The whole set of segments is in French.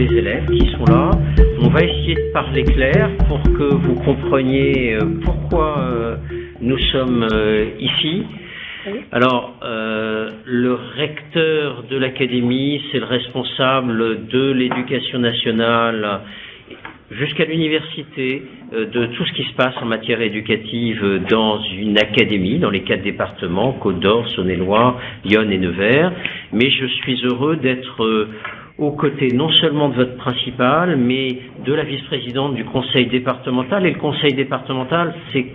les élèves qui sont là. On va essayer de parler clair pour que vous compreniez pourquoi nous sommes ici. Alors, le recteur de l'académie, c'est le responsable de l'éducation nationale jusqu'à l'université, de tout ce qui se passe en matière éducative dans une académie, dans les 4 départements, Côte-d'Or, Saône-et-Loire, Yonne et Nevers. Mais je suis heureux d'être aux côtés non seulement de votre principal, mais de la vice-présidente du conseil départemental. Et le conseil départemental, c'est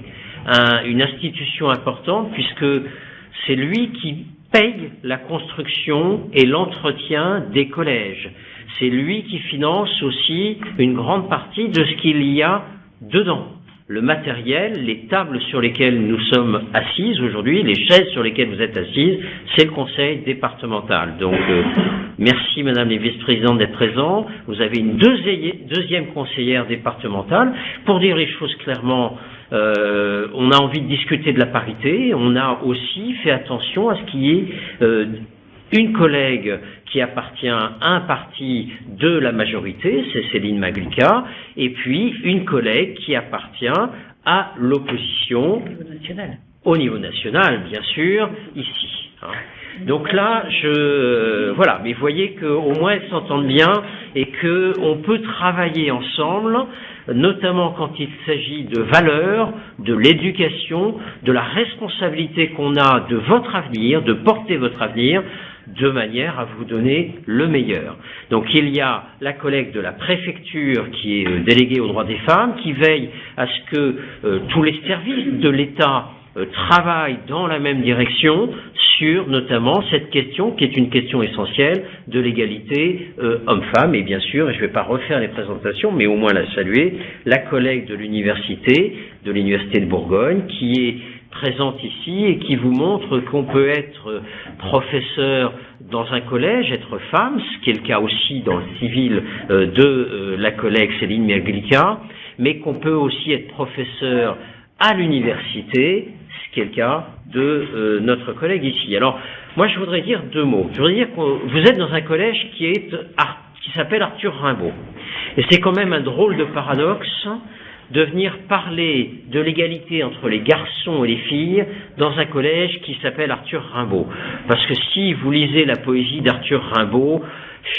une institution importante puisque c'est lui qui paye la construction et l'entretien des collèges. C'est lui qui finance aussi une grande partie de ce qu'il y a dedans. Le matériel, les tables sur lesquelles nous sommes assises aujourd'hui, les chaises sur lesquelles vous êtes assises, c'est le conseil départemental. Donc, merci Madame les vice-présidentes d'être présentes. Vous avez une deuxième conseillère départementale. Pour dire les choses clairement, on a envie de discuter de la parité. On a aussi fait attention à ce qui est une collègue qui appartient à un parti de la majorité, c'est Céline Maglica, et puis une collègue qui appartient à l'opposition au niveau national, bien sûr, ici. Donc là, voilà, mais vous voyez qu'au moins elles s'entendent bien et qu'on peut travailler ensemble, notamment quand il s'agit de valeurs, de l'éducation, de la responsabilité qu'on a de votre avenir, de porter votre avenir, de manière à vous donner le meilleur. Donc il y a la collègue de la préfecture qui est déléguée aux droits des femmes, qui veille à ce que tous les services de l'État travaillent dans la même direction sur notamment cette question qui est une question essentielle de l'égalité homme-femme. Et bien sûr, et je ne vais pas refaire les présentations, mais au moins la saluer, la collègue de l'université de Bourgogne, qui est présente ici et qui vous montre qu'on peut être professeur dans un collège, être femme, ce qui est le cas aussi dans le civil de la collègue Céline Maglica, mais qu'on peut aussi être professeur à l'université, ce qui est le cas de notre collègue ici. Alors, moi je voudrais dire 2 mots. Je voudrais dire que vous êtes dans un collège qui s'appelle Arthur Rimbaud. Et c'est quand même un drôle de paradoxe de venir parler de l'égalité entre les garçons et les filles dans un collège qui s'appelle Arthur Rimbaud. Parce que si vous lisez la poésie d'Arthur Rimbaud,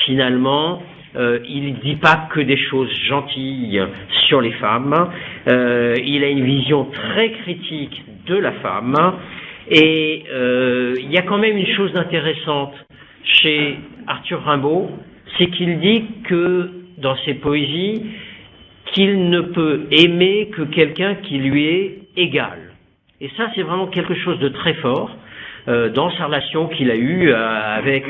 finalement, il ne dit pas que des choses gentilles sur les femmes. Il a une vision très critique de la femme. Et il y a quand même une chose intéressante chez Arthur Rimbaud, c'est qu'il dit que dans ses poésies, qu'il ne peut aimer que quelqu'un qui lui est égal. Et ça, c'est vraiment quelque chose de très fort dans sa relation qu'il a eue avec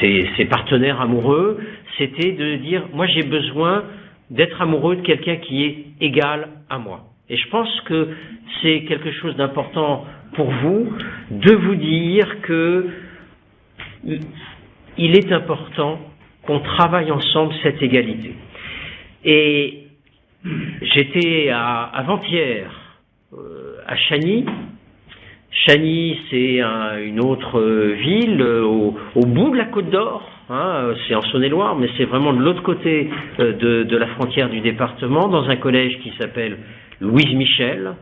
ses partenaires amoureux. C'était de dire, moi j'ai besoin d'être amoureux de quelqu'un qui est égal à moi. Et je pense que c'est quelque chose d'important pour vous de vous dire que il est important qu'on travaille ensemble cette égalité. Et j'étais avant-hier à Chagny. Chagny, c'est une autre ville au bout de la Côte d'Or. C'est en Saône-et-Loire, mais c'est vraiment de l'autre côté de la frontière du département, dans un collège qui s'appelle Louise Michel.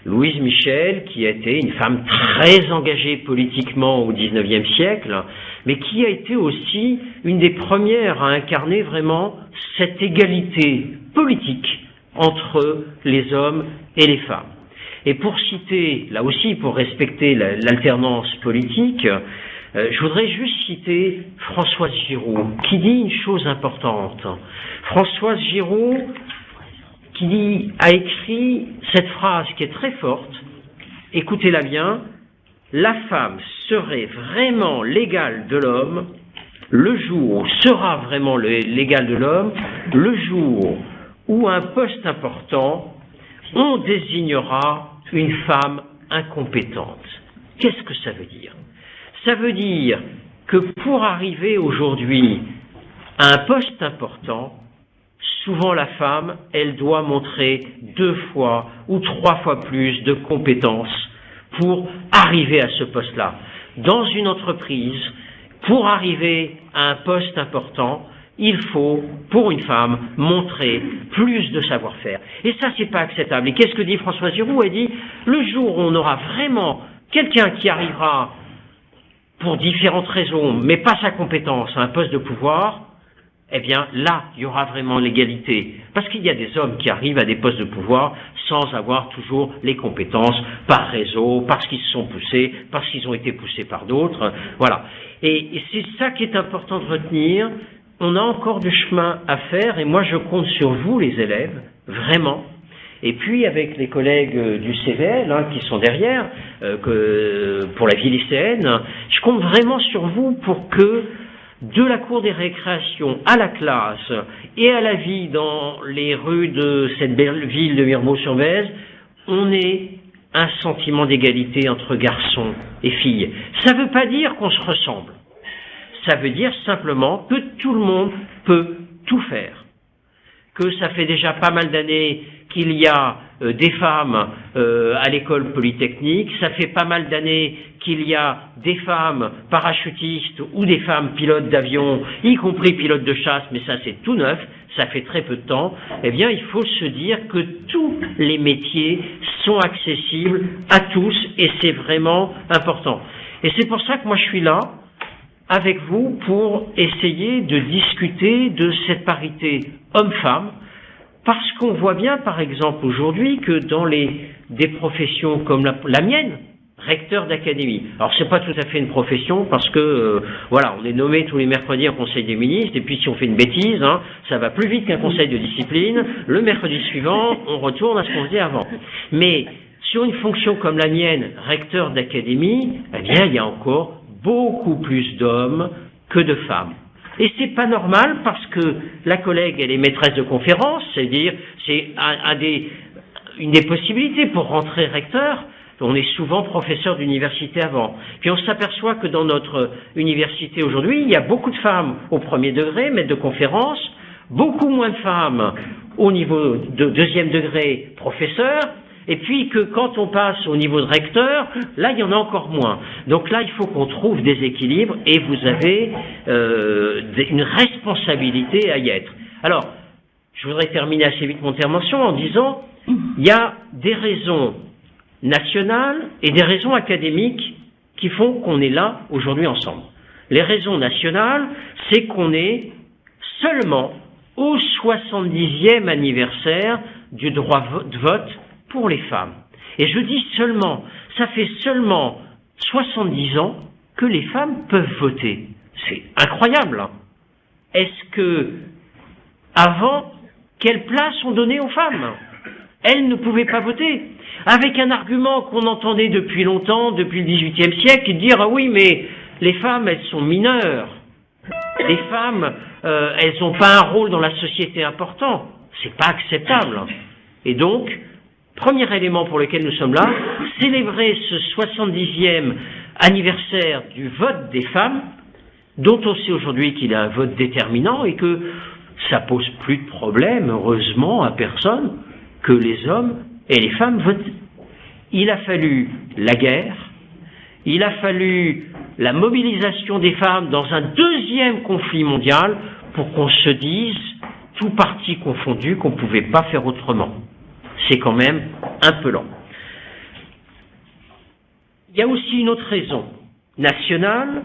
Louise Michel, qui a été une femme très engagée politiquement au XIXe siècle, mais qui a été aussi une des premières à incarner vraiment cette égalité politique entre les hommes et les femmes. Et pour citer, là aussi, pour respecter l'alternance politique, je voudrais juste citer Françoise Giroud, qui dit une chose importante. Françoise Giroud, qui a écrit cette phrase qui est très forte, écoutez-la bien, la femme serait vraiment l'égale de l'homme le jour, sera vraiment l'égal de l'homme, le jour où un poste important, on désignera une femme incompétente. Qu'est-ce que ça veut dire? Ça veut dire que pour arriver aujourd'hui à un poste important, souvent la femme, elle doit montrer 2 fois ou 3 fois plus de compétences pour arriver à ce poste-là. Dans une entreprise, pour arriver à un poste important, il faut, pour une femme, montrer plus de savoir-faire. Et ça, c'est pas acceptable. Et qu'est-ce que dit Françoise Giroud? Elle dit, le jour où on aura vraiment quelqu'un qui arrivera pour différentes raisons, mais pas sa compétence, à un poste de pouvoir, eh bien, là, il y aura vraiment l'égalité. Parce qu'il y a des hommes qui arrivent à des postes de pouvoir sans avoir toujours les compétences par réseau, parce qu'ils se sont poussés, parce qu'ils ont été poussés par d'autres. Voilà. Et c'est ça qui est important de retenir. On a encore du chemin à faire, et moi, je compte sur vous, les élèves, vraiment. Et puis, avec les collègues du CVL, qui sont derrière, pour la vie lycéenne, je compte vraiment sur vous pour que de la cour des récréations à la classe et à la vie dans les rues de cette belle ville de Mirebeau-sur-Vèze, on ait un sentiment d'égalité entre garçons et filles. Ça ne veut pas dire qu'on se ressemble. Ça veut dire simplement que tout le monde peut tout faire. Que ça fait déjà pas mal d'années qu'il y a des femmes à l'école polytechnique, ça fait pas mal d'années qu'il y a des femmes parachutistes ou des femmes pilotes d'avion, y compris pilotes de chasse, mais ça c'est tout neuf, ça fait très peu de temps. Eh bien, il faut se dire que tous les métiers sont accessibles à tous et c'est vraiment important. Et c'est pour ça que moi je suis là avec vous pour essayer de discuter de cette parité homme-femme, parce qu'on voit bien, par exemple, aujourd'hui, que dans des professions comme la mienne, recteur d'académie. Alors, c'est pas tout à fait une profession, parce que, voilà, on est nommé tous les mercredis en conseil des ministres, et puis si on fait une bêtise, ça va plus vite qu'un conseil de discipline. Le mercredi suivant, on retourne à ce qu'on faisait avant. Mais, sur une fonction comme la mienne, recteur d'académie, eh bien, il y a encore beaucoup plus d'hommes que de femmes. Et c'est pas normal parce que la collègue, elle est maîtresse de conférence, c'est-à-dire, c'est une des possibilités pour rentrer recteur. On est souvent professeur d'université avant. Puis on s'aperçoit que dans notre université aujourd'hui, il y a beaucoup de femmes au premier degré, maîtres de conférence, beaucoup moins de femmes au niveau de deuxième degré, professeurs, et puis que quand on passe au niveau de recteur, là, il y en a encore moins. Donc là, il faut qu'on trouve des équilibres et vous avez une responsabilité à y être. Alors, je voudrais terminer assez vite mon intervention en disant, il y a des raisons nationales et des raisons académiques qui font qu'on est là aujourd'hui ensemble. Les raisons nationales, c'est qu'on est seulement au 70e anniversaire du droit de vote pour les femmes. Et je dis seulement, ça fait seulement 70 ans que les femmes peuvent voter. C'est incroyable. Est-ce que, avant, quelle place on donnait aux femmes? Elles ne pouvaient pas voter. Avec un argument qu'on entendait depuis longtemps, depuis le XVIIIe siècle, de dire, ah oui, mais les femmes, elles sont mineures. Les femmes, elles n'ont pas un rôle dans la société important. C'est pas acceptable. Et donc, premier élément pour lequel nous sommes là, célébrer ce 70e anniversaire du vote des femmes, dont on sait aujourd'hui qu'il a un vote déterminant et que ça pose plus de problème, heureusement, à personne, que les hommes et les femmes votent. Il a fallu la guerre, il a fallu la mobilisation des femmes dans un deuxième conflit mondial pour qu'on se dise, tout parti confondu, qu'on ne pouvait pas faire autrement. C'est quand même un peu lent. Il y a aussi une autre raison nationale,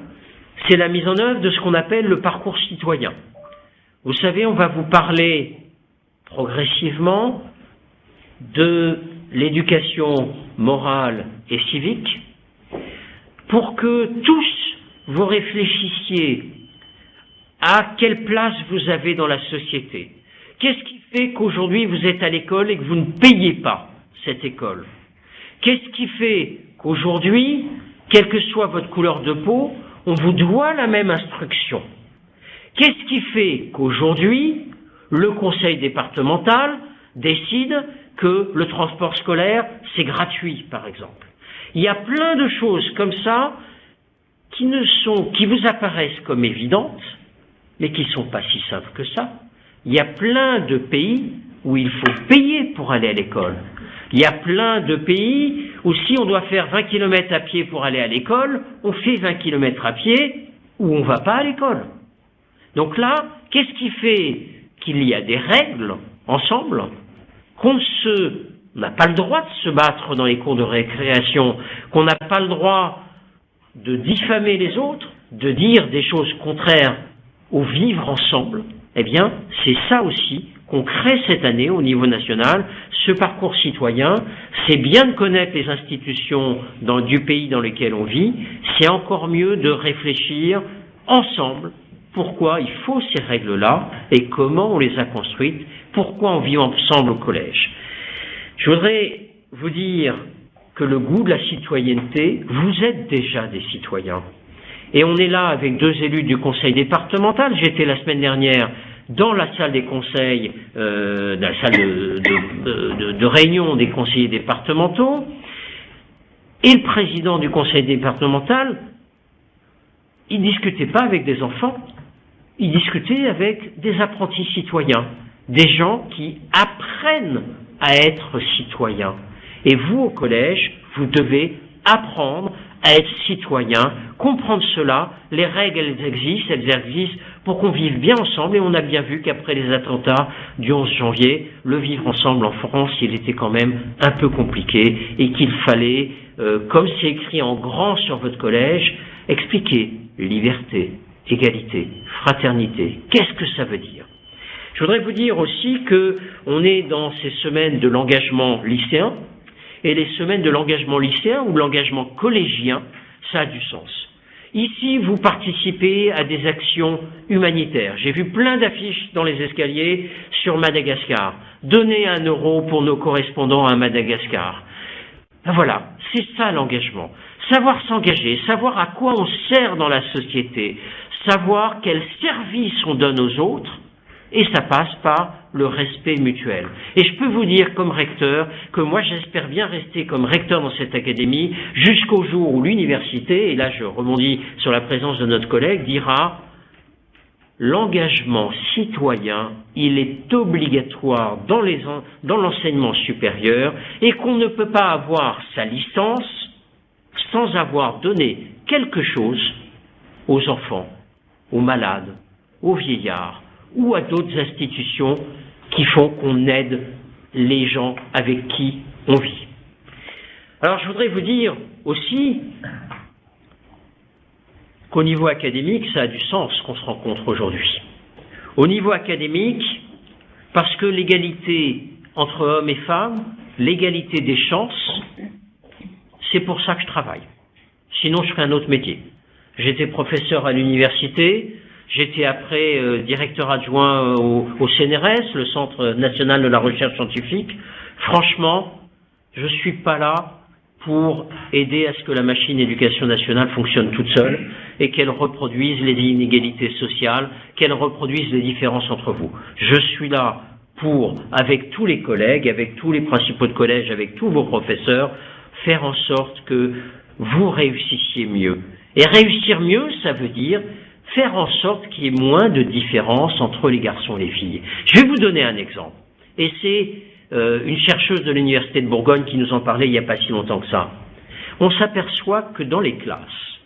c'est la mise en œuvre de ce qu'on appelle le parcours citoyen. Vous savez, on va vous parler progressivement de l'éducation morale et civique pour que tous vous réfléchissiez à quelle place vous avez dans la société. Qu'est-ce qui fait qu'aujourd'hui vous êtes à l'école et que vous ne payez pas cette école? Qu'est-ce qui fait qu'aujourd'hui, quelle que soit votre couleur de peau, on vous doit la même instruction? Qu'est-ce qui fait qu'aujourd'hui, le conseil départemental décide que le transport scolaire, c'est gratuit, par exemple? Il y a plein de choses comme ça qui vous apparaissent comme évidentes, mais qui ne sont pas si simples que ça. Il y a plein de pays où il faut payer pour aller à l'école. Il y a plein de pays où si on doit faire 20 km à pied pour aller à l'école, on fait 20 km à pied ou on ne va pas à l'école. Donc là, qu'est-ce qui fait qu'il y a des règles ensemble, qu'on n'a pas le droit de se battre dans les cours de récréation, qu'on n'a pas le droit de diffamer les autres, de dire des choses contraires au vivre ensemble? Eh bien, c'est ça aussi qu'on crée cette année au niveau national, ce parcours citoyen. C'est bien de connaître les institutions du pays dans lequel on vit, c'est encore mieux de réfléchir ensemble pourquoi il faut ces règles-là et comment on les a construites, pourquoi on vit ensemble au collège. Je voudrais vous dire que le goût de la citoyenneté, vous êtes déjà des citoyens. Et on est là avec 2 élus du conseil départemental. J'étais la semaine dernière dans la salle des conseils, dans la salle de réunion des conseillers départementaux, et le président du conseil départemental, il discutait pas avec des enfants, il discutait avec des apprentis citoyens, des gens qui apprennent à être citoyens. Et vous, au collège, vous devez apprendre à être citoyen, comprendre cela. Les règles, elles existent pour qu'on vive bien ensemble. Et on a bien vu qu'après les attentats du 11 janvier, le vivre ensemble en France, il était quand même un peu compliqué et qu'il fallait, comme c'est écrit en grand sur votre collège, expliquer liberté, égalité, fraternité. Qu'est-ce que ça veut dire? Je voudrais vous dire aussi que on est dans ces semaines de l'engagement lycéen, et les semaines de l'engagement lycéen ou de l'engagement collégien, ça a du sens. Ici, vous participez à des actions humanitaires. J'ai vu plein d'affiches dans les escaliers sur Madagascar. Donnez 1 euro pour nos correspondants à Madagascar. Ben voilà, c'est ça l'engagement. Savoir s'engager, savoir à quoi on sert dans la société, savoir quel service on donne aux autres, et ça passe par le respect mutuel. Et je peux vous dire comme recteur que moi j'espère bien rester comme recteur dans cette académie jusqu'au jour où l'université, et là je rebondis sur la présence de notre collègue, dira l'engagement citoyen, il est obligatoire dans l'enseignement supérieur et qu'on ne peut pas avoir sa licence sans avoir donné quelque chose aux enfants, aux malades, aux vieillards, ou à d'autres institutions qui font qu'on aide les gens avec qui on vit. Alors je voudrais vous dire aussi qu'au niveau académique, ça a du sens qu'on se rencontre aujourd'hui. Au niveau académique, parce que l'égalité entre hommes et femmes, l'égalité des chances, c'est pour ça que je travaille. Sinon, je ferais un autre métier. J'étais professeur à l'université. J'étais après directeur adjoint au CNRS, le Centre national de la recherche scientifique. Franchement, je ne suis pas là pour aider à ce que la machine éducation nationale fonctionne toute seule et qu'elle reproduise les inégalités sociales, qu'elle reproduise les différences entre vous. Je suis là pour, avec tous les collègues, avec tous les principaux de collège, avec tous vos professeurs, faire en sorte que vous réussissiez mieux. Et réussir mieux, ça veut dire faire en sorte qu'il y ait moins de différences entre les garçons et les filles. Je vais vous donner un exemple. Et c'est une chercheuse de l'Université de Bourgogne qui nous en parlait il n'y a pas si longtemps que ça. On s'aperçoit que dans les classes,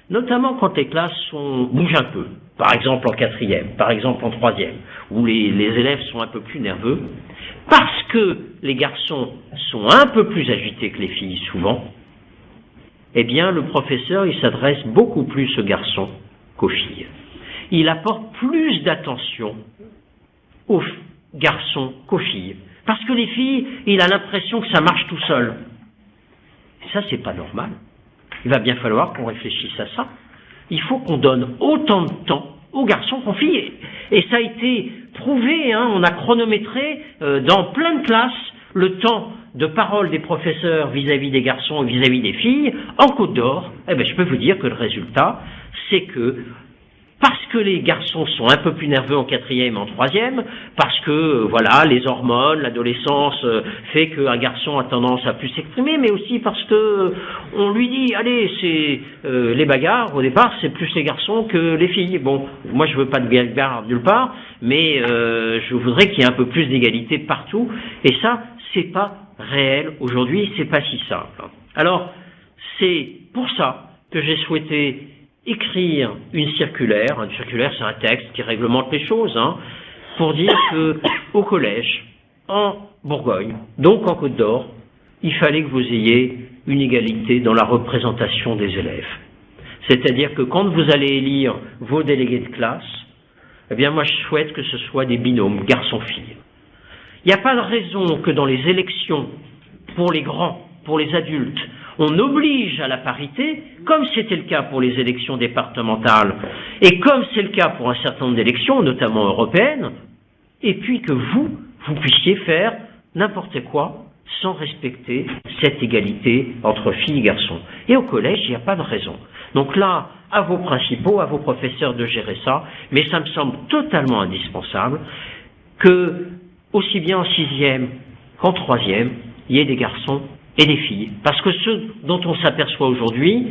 notamment quand les classes bougent un peu, par exemple en 4e, par exemple en 3e, où les élèves sont un peu plus nerveux, parce que les garçons sont un peu plus agités que les filles souvent, eh bien le professeur il s'adresse beaucoup plus aux garçons qu'aux filles. Il apporte plus d'attention aux garçons qu'aux filles. Parce que les filles, il a l'impression que ça marche tout seul. Et ça, c'est pas normal. Il va bien falloir qu'on réfléchisse à ça. Il faut qu'on donne autant de temps aux garçons qu'aux filles. Et ça a été prouvé, on a chronométré dans plein de classes le temps de parole des professeurs vis-à-vis des garçons et vis-à-vis des filles. En Côte d'Or, je peux vous dire que le résultat, c'est que parce que les garçons sont un peu plus nerveux en 4e et en 3e, parce que voilà, les hormones, l'adolescence fait qu'un garçon a tendance à plus s'exprimer, mais aussi parce que on lui dit, allez, c'est les bagarres, au départ, c'est plus les garçons que les filles. Bon, moi je veux pas de bagarre nulle part, mais je voudrais qu'il y ait un peu plus d'égalité partout, et ça, c'est pas réel aujourd'hui, c'est pas si simple. Alors, c'est pour ça que j'ai souhaité écrire une circulaire c'est un texte qui réglemente les choses, pour dire que au collège, en Bourgogne, donc en Côte d'Or, il fallait que vous ayez une égalité dans la représentation des élèves. C'est-à-dire que quand vous allez élire vos délégués de classe, eh bien moi je souhaite que ce soit des binômes, garçons-filles. Il n'y a pas de raison que dans les élections, pour les grands, pour les adultes, on oblige à la parité, comme c'était le cas pour les élections départementales, et comme c'est le cas pour un certain nombre d'élections, notamment européennes, et puis que vous puissiez faire n'importe quoi sans respecter cette égalité entre filles et garçons. Et au collège, il n'y a pas de raison. Donc là, à vos principaux, à vos professeurs de gérer ça, mais ça me semble totalement indispensable que, aussi bien en 6e qu'en 3e, il y ait des garçons et des filles. Parce que ce dont on s'aperçoit aujourd'hui,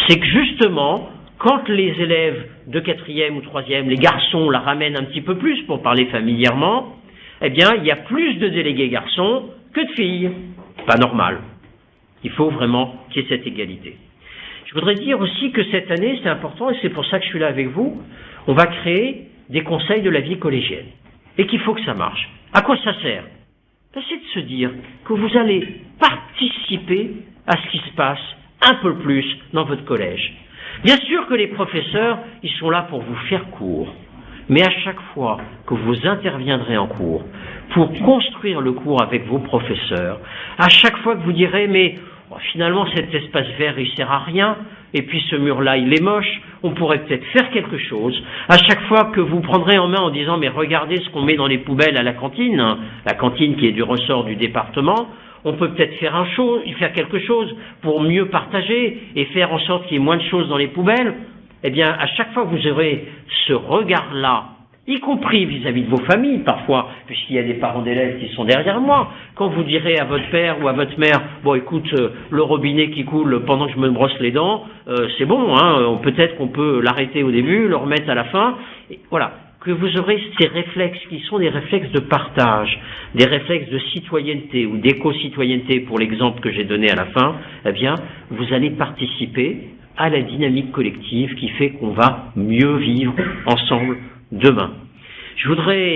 c'est que justement, quand les élèves de 4e ou 3e, les garçons la ramènent un petit peu plus, pour parler familièrement, eh bien, il y a plus de délégués garçons que de filles. Pas normal. Il faut vraiment qu'il y ait cette égalité. Je voudrais dire aussi que cette année, c'est important, et c'est pour ça que je suis là avec vous, on va créer des conseils de la vie collégienne. Et qu'il faut que ça marche. À quoi ça sert? C'est de se dire que vous allez participer à ce qui se passe un peu plus dans votre collège. Bien sûr que les professeurs, ils sont là pour vous faire cours. Mais à chaque fois que vous interviendrez en cours, pour construire le cours avec vos professeurs, à chaque fois que vous direz, mais finalement cet espace vert il sert à rien, et puis ce mur-là il est moche, on pourrait peut-être faire quelque chose. À chaque fois que vous prendrez en main en disant, mais regardez ce qu'on met dans les poubelles à la cantine qui est du ressort du département, on peut peut-être faire quelque chose pour mieux partager et faire en sorte qu'il y ait moins de choses dans les poubelles. Eh bien, à chaque fois que vous aurez ce regard-là, y compris vis-à-vis de vos familles, parfois, puisqu'il y a des parents d'élèves qui sont derrière moi, quand vous direz à votre père ou à votre mère, bon, écoute, le robinet qui coule pendant que je me brosse les dents, c'est bon, peut-être qu'on peut l'arrêter au début, le remettre à la fin, et voilà, que vous aurez ces réflexes qui sont des réflexes de partage, des réflexes de citoyenneté ou d'éco-citoyenneté, pour l'exemple que j'ai donné à la fin, eh bien, vous allez participer à la dynamique collective qui fait qu'on va mieux vivre ensemble demain. Je voudrais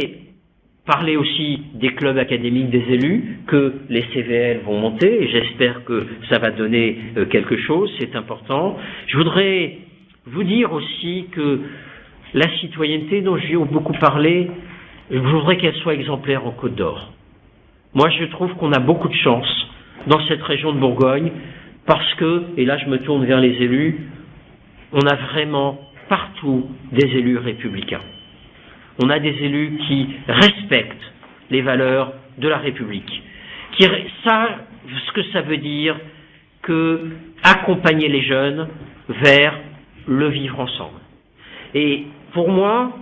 parler aussi des clubs académiques des élus, que les CVL vont monter, et j'espère que ça va donner quelque chose, c'est important. Je voudrais vous dire aussi que la citoyenneté dont j'ai beaucoup parlé, je voudrais qu'elle soit exemplaire en Côte d'Or. Moi, je trouve qu'on a beaucoup de chance dans cette région de Bourgogne, parce que, et là je me tourne vers les élus, on a vraiment partout des élus républicains. On a des élus qui respectent les valeurs de la République, qui savent ce que ça veut dire que accompagner les jeunes vers le vivre ensemble. Et pour moi,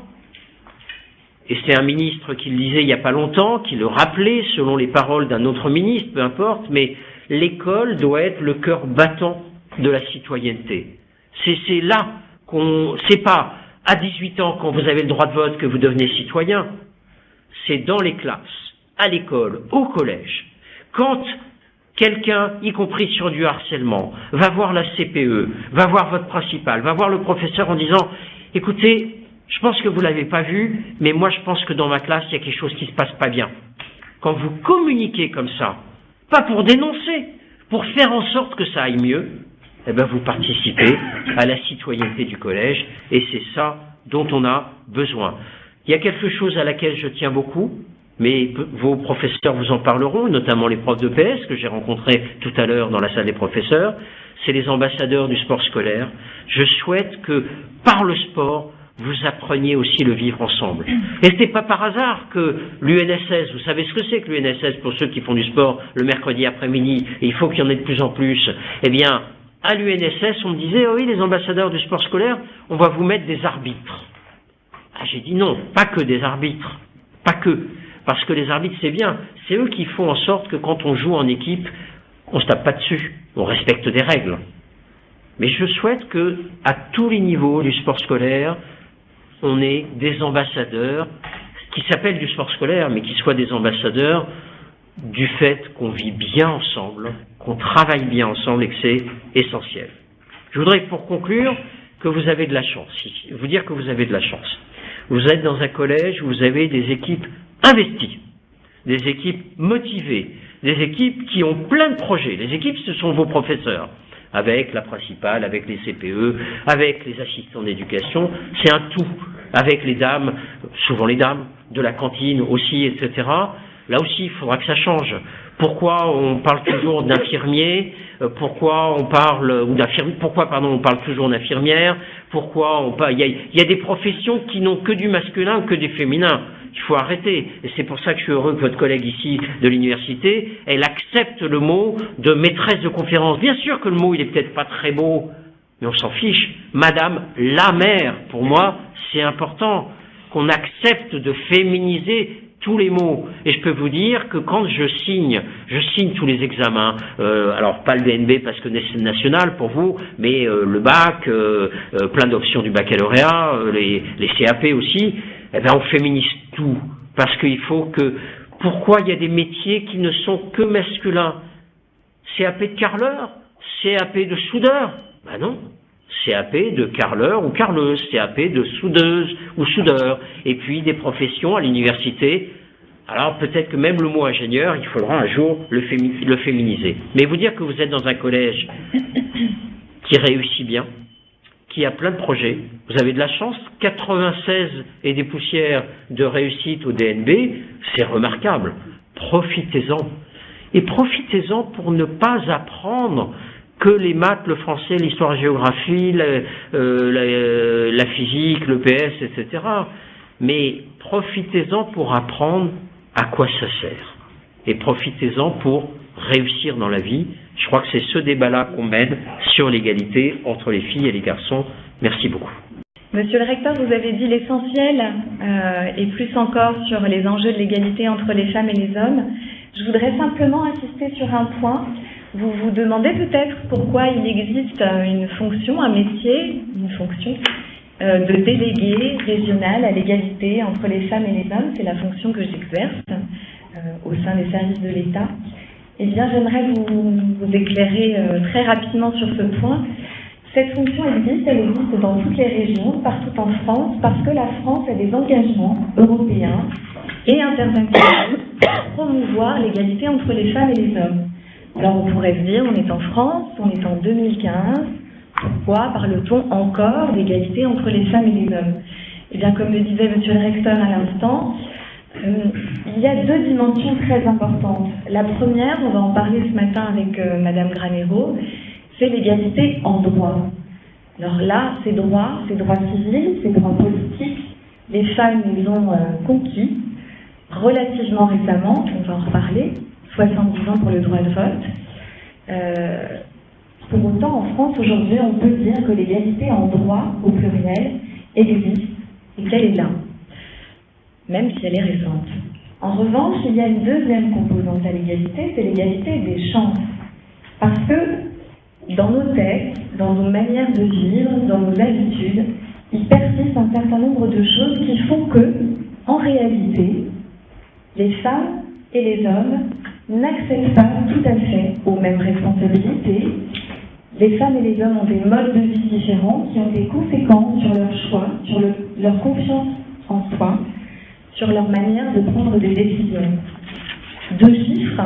et c'est un ministre qui le disait il n'y a pas longtemps, qui le rappelait selon les paroles d'un autre ministre, peu importe, mais l'école doit être le cœur battant de la citoyenneté. C'est là c'est pas à 18 ans, quand vous avez le droit de vote, que vous devenez citoyen. C'est dans les classes, à l'école, au collège. Quand quelqu'un, y compris sur du harcèlement, va voir la CPE, va voir votre principal, va voir le professeur en disant « Écoutez, je pense que vous l'avez pas vu, mais moi je pense que dans ma classe, il y a quelque chose qui se passe pas bien. » Quand vous communiquez comme ça, pas pour dénoncer, pour faire en sorte que ça aille mieux, eh bien vous participez à la citoyenneté du collège, et c'est ça dont on a besoin. Il y a quelque chose à laquelle je tiens beaucoup, mais vos professeurs vous en parleront, notamment les profs de PS que j'ai rencontrés tout à l'heure dans la salle des professeurs, c'est les ambassadeurs du sport scolaire. Je souhaite que, par le sport, vous appreniez aussi le vivre ensemble. Et ce n'est pas par hasard que l'UNSS, vous savez ce que c'est que l'UNSS pour ceux qui font du sport le mercredi après-midi, et il faut qu'il y en ait de plus en plus, eh bien, à l'UNSS, on me disait, oh oui, les ambassadeurs du sport scolaire, on va vous mettre des arbitres. Ah, j'ai dit non, pas que des arbitres, pas que. Parce que les arbitres, c'est bien, c'est eux qui font en sorte que quand on joue en équipe, on se tape pas dessus, on respecte des règles. Mais je souhaite que, à tous les niveaux du sport scolaire, on ait des ambassadeurs qui s'appellent du sport scolaire, mais qui soient des ambassadeurs du fait qu'on vit bien ensemble, qu'on travaille bien ensemble et que c'est essentiel. Je voudrais pour conclure que vous avez de la chance ici. Vous dire que vous avez de la chance. Vous êtes dans un collège où vous avez des équipes investies, des équipes motivées, des équipes qui ont plein de projets. Les équipes, ce sont vos professeurs, avec la principale, avec les CPE, avec les assistants d'éducation. C'est un tout, avec les dames, souvent les dames, de la cantine aussi, etc. Là aussi, il faudra que ça change. Pourquoi on parle toujours d'infirmiers? Pourquoi on parle on parle toujours d'infirmières? Il y a des professions qui n'ont que du masculin ou que des féminins. Il faut arrêter. Et c'est pour ça que je suis heureux que votre collègue ici de l'université, elle accepte le mot de maîtresse de conférence. Bien sûr que le mot, il est peut-être pas très beau, mais on s'en fiche. Madame la mère, pour moi, c'est important qu'on accepte de féminiser tous les mots. Et je peux vous dire que quand je signe tous les examens, alors pas le DNB parce que c'est national pour vous, mais le bac, plein d'options du baccalauréat, les CAP aussi, eh ben on féminise tout. Parce qu'il faut que... Pourquoi il y a des métiers qui ne sont que masculins? CAP de carreleur? CAP de soudeur? Ben non. CAP de carreleur ou carreleuse, CAP de soudeuse ou soudeur, et puis des professions à l'université. Alors peut-être que même le mot ingénieur, il faudra un jour le féminiser. Mais vous dire que vous êtes dans un collège qui réussit bien, qui a plein de projets, vous avez de la chance, 96 et des poussières de réussite au DNB, c'est remarquable. Profitez-en. Et profitez-en pour ne pas apprendre que les maths, le français, l'histoire-géographie, la physique, le PS, etc. Mais profitez-en pour apprendre à quoi ça sert. Et profitez-en pour réussir dans la vie. Je crois que c'est ce débat-là qu'on mène sur l'égalité entre les filles et les garçons. Merci beaucoup. Monsieur le recteur, vous avez dit l'essentiel, et plus encore sur les enjeux de l'égalité entre les femmes et les hommes. Je voudrais simplement insister sur un point. Vous vous demandez peut-être pourquoi il existe une fonction, un métier, une fonction de délégué régional à l'égalité entre les femmes et les hommes. C'est la fonction que j'exerce au sein des services de l'État. Eh bien, j'aimerais vous éclairer très rapidement sur ce point. Cette fonction existe, elle existe dans toutes les régions, partout en France, parce que la France a des engagements européens et internationaux pour promouvoir l'égalité entre les femmes et les hommes. Alors on pourrait se dire, on est en France, on est en 2015, pourquoi parle-t-on encore d'égalité entre les femmes et les hommes? Eh bien, comme le disait monsieur le recteur à l'instant, il y a deux dimensions très importantes. La première, on va en parler ce matin avec madame Granero, c'est l'égalité en droit. Alors là, ces droits civils, ces droits politiques, les femmes les ont conquis relativement récemment, on va en reparler, 70 ans pour le droit de vote. Pour autant, en France, aujourd'hui, on peut dire que l'égalité en droit, au pluriel, existe et qu'elle est là, même si elle est récente. En revanche, il y a une deuxième composante à l'égalité, c'est l'égalité des chances. Parce que dans nos textes, dans nos manières de vivre, dans nos habitudes, il persiste un certain nombre de choses qui font que, en réalité, les femmes et les hommes n'accèdent pas tout à fait aux mêmes responsabilités. Les femmes et les hommes ont des modes de vie différents qui ont des conséquences sur leur choix, sur leur confiance en soi, sur leur manière de prendre des décisions. Deux chiffres.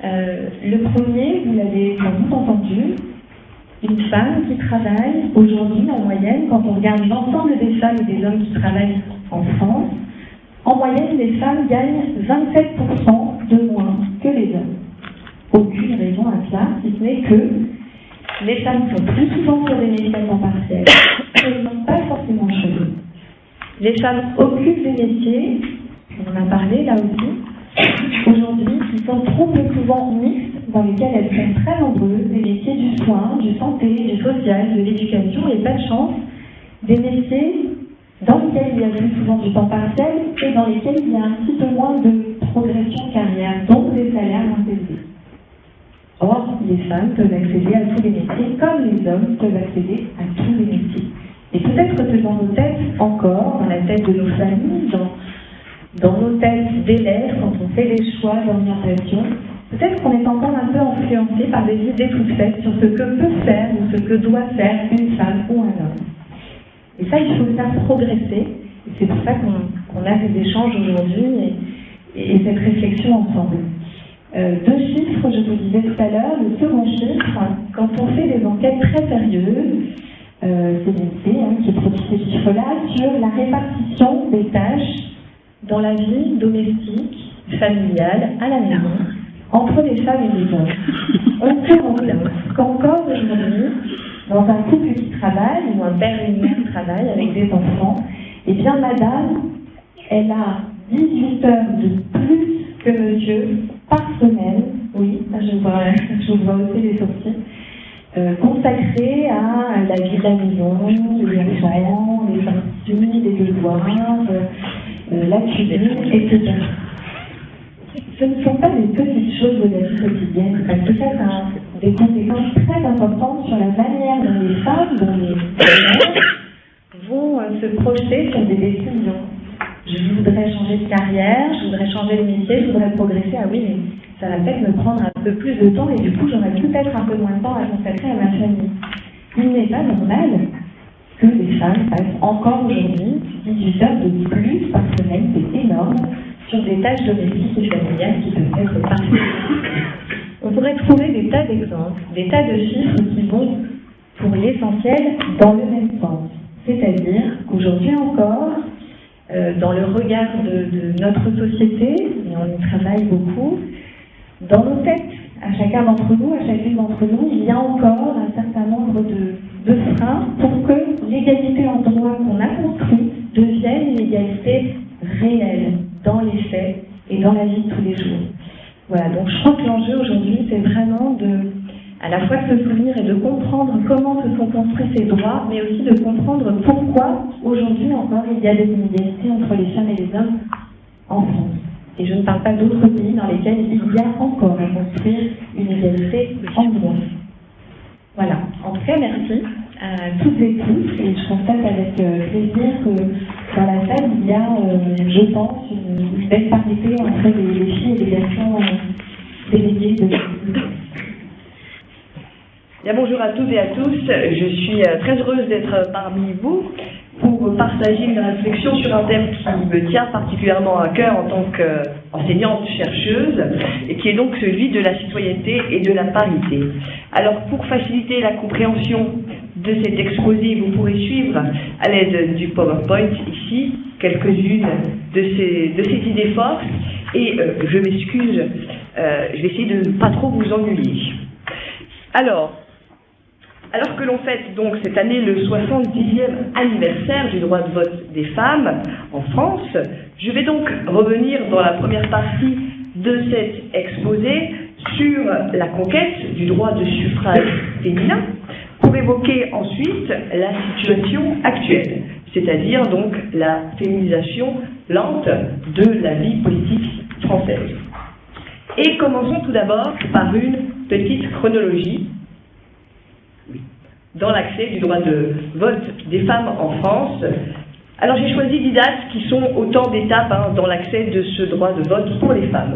Le premier, vous l'avez sans doute entendu, une femme qui travaille aujourd'hui en moyenne, quand on regarde l'ensemble des femmes et des hommes qui travaillent en France, en moyenne, les femmes gagnent 27% de moins que les hommes. Aucune raison à cela, si ce n'est que les femmes sont plus souvent sur des métiers à temps partiel, elles n'ont pas forcément choisi. Les femmes occupent des métiers, on en a parlé là aussi, aujourd'hui, qui sont trop peu souvent mixtes, dans lesquels elles sont très nombreuses, des métiers du soin, du santé, du social, de l'éducation, et pas de chance, des métiers dans lesquels il y a plus souvent du temps partiel et dans lesquels il y a un petit peu moins de progression carrière, donc des salaires moins élevés. Or, les femmes peuvent accéder à tous les métiers comme les hommes peuvent accéder à tous les métiers. Et peut-être que dans nos têtes encore, dans la tête de nos familles, dans nos têtes d'élèves, quand on fait des choix d'orientation, peut-être qu'on est encore un peu influencé par des idées toutes faites sur ce que peut faire ou ce que doit faire une femme ou un homme. ça, il faut le faire progresser. C'est pour ça qu'on a ces échanges aujourd'hui et cette réflexion ensemble. Deux chiffres, je vous disais tout à l'heure. Le second chiffre, quand on fait des enquêtes très sérieuses, c'est l'INSEE qui produit ces chiffres-là, sur la répartition des tâches dans la vie domestique, familiale, à la maison, entre les femmes et les hommes. On se rend compte qu'encore aujourd'hui, dans un couple qui travaille, ou un père et une mère qui travaillent avec des enfants, eh bien madame, elle a 18 heures de plus que monsieur par semaine, oui, je vous vois aussi les sourcils, consacrée à la vie de la maison, les enfants, les sorties, les devoirs, la cuisine, etc. Ce ne sont pas des petites choses de la vie quotidienne, parce que ça a des conséquences très importantes sur la manière dont les femmes, dont les mères vont se projeter sur des décisions. Je voudrais changer de carrière, je voudrais changer de métier, je voudrais progresser. Ah oui, mais ça va peut-être me prendre un peu plus de temps et du coup, j'aurai peut-être un peu moins de temps à consacrer à ma famille. Il n'est pas normal que les femmes passent encore aujourd'hui 18 heures de plus par semaine, c'est énorme, sur des tâches domestiques et familiales qui peuvent être parfaites. On pourrait trouver des tas d'exemples, des tas de chiffres qui vont, pour l'essentiel, dans le même sens. C'est-à-dire qu'aujourd'hui encore, dans le regard de notre société, et on y travaille beaucoup, dans nos têtes, à chacun d'entre nous, à chacune d'entre nous, il y a encore un certain nombre de freins pour que l'égalité en droit qu'on a construite devienne une égalité réelle dans les faits et dans la vie de tous les jours. Voilà, donc je crois que l'enjeu aujourd'hui, c'est vraiment à la fois de se souvenir et de comprendre comment se sont construits ces droits, mais aussi de comprendre pourquoi aujourd'hui encore il y a des inégalités entre les femmes et les hommes en France. Et je ne parle pas d'autres pays dans lesquels il y a encore à construire une égalité en droit. Voilà, en tout cas merci à toutes et tous, et je constate avec plaisir que dans la salle il y a, je pense, une belle parité entre les filles et les garçons délégués de Bien, bonjour à toutes et à tous, je suis très heureuse d'être parmi vous pour partager une réflexion sur un thème qui me tient particulièrement à cœur en tant qu'enseignante-chercheuse et qui est donc celui de la citoyenneté et de la parité. Alors pour faciliter la compréhension de cet exposé, vous pourrez suivre à l'aide du PowerPoint ici quelques-unes de ces idées fortes et je m'excuse, je vais essayer de ne pas trop vous ennuyer. Alors que l'on fête donc cette année le 70e anniversaire du droit de vote des femmes en France, je vais donc revenir dans la première partie de cet exposé sur la conquête du droit de suffrage féminin pour évoquer ensuite la situation actuelle, c'est-à-dire donc la féminisation lente de la vie politique française. Et commençons tout d'abord par une petite chronologie dans l'accès du droit de vote des femmes en France. Alors j'ai choisi 10 dates qui sont autant d'étapes dans l'accès de ce droit de vote pour les femmes.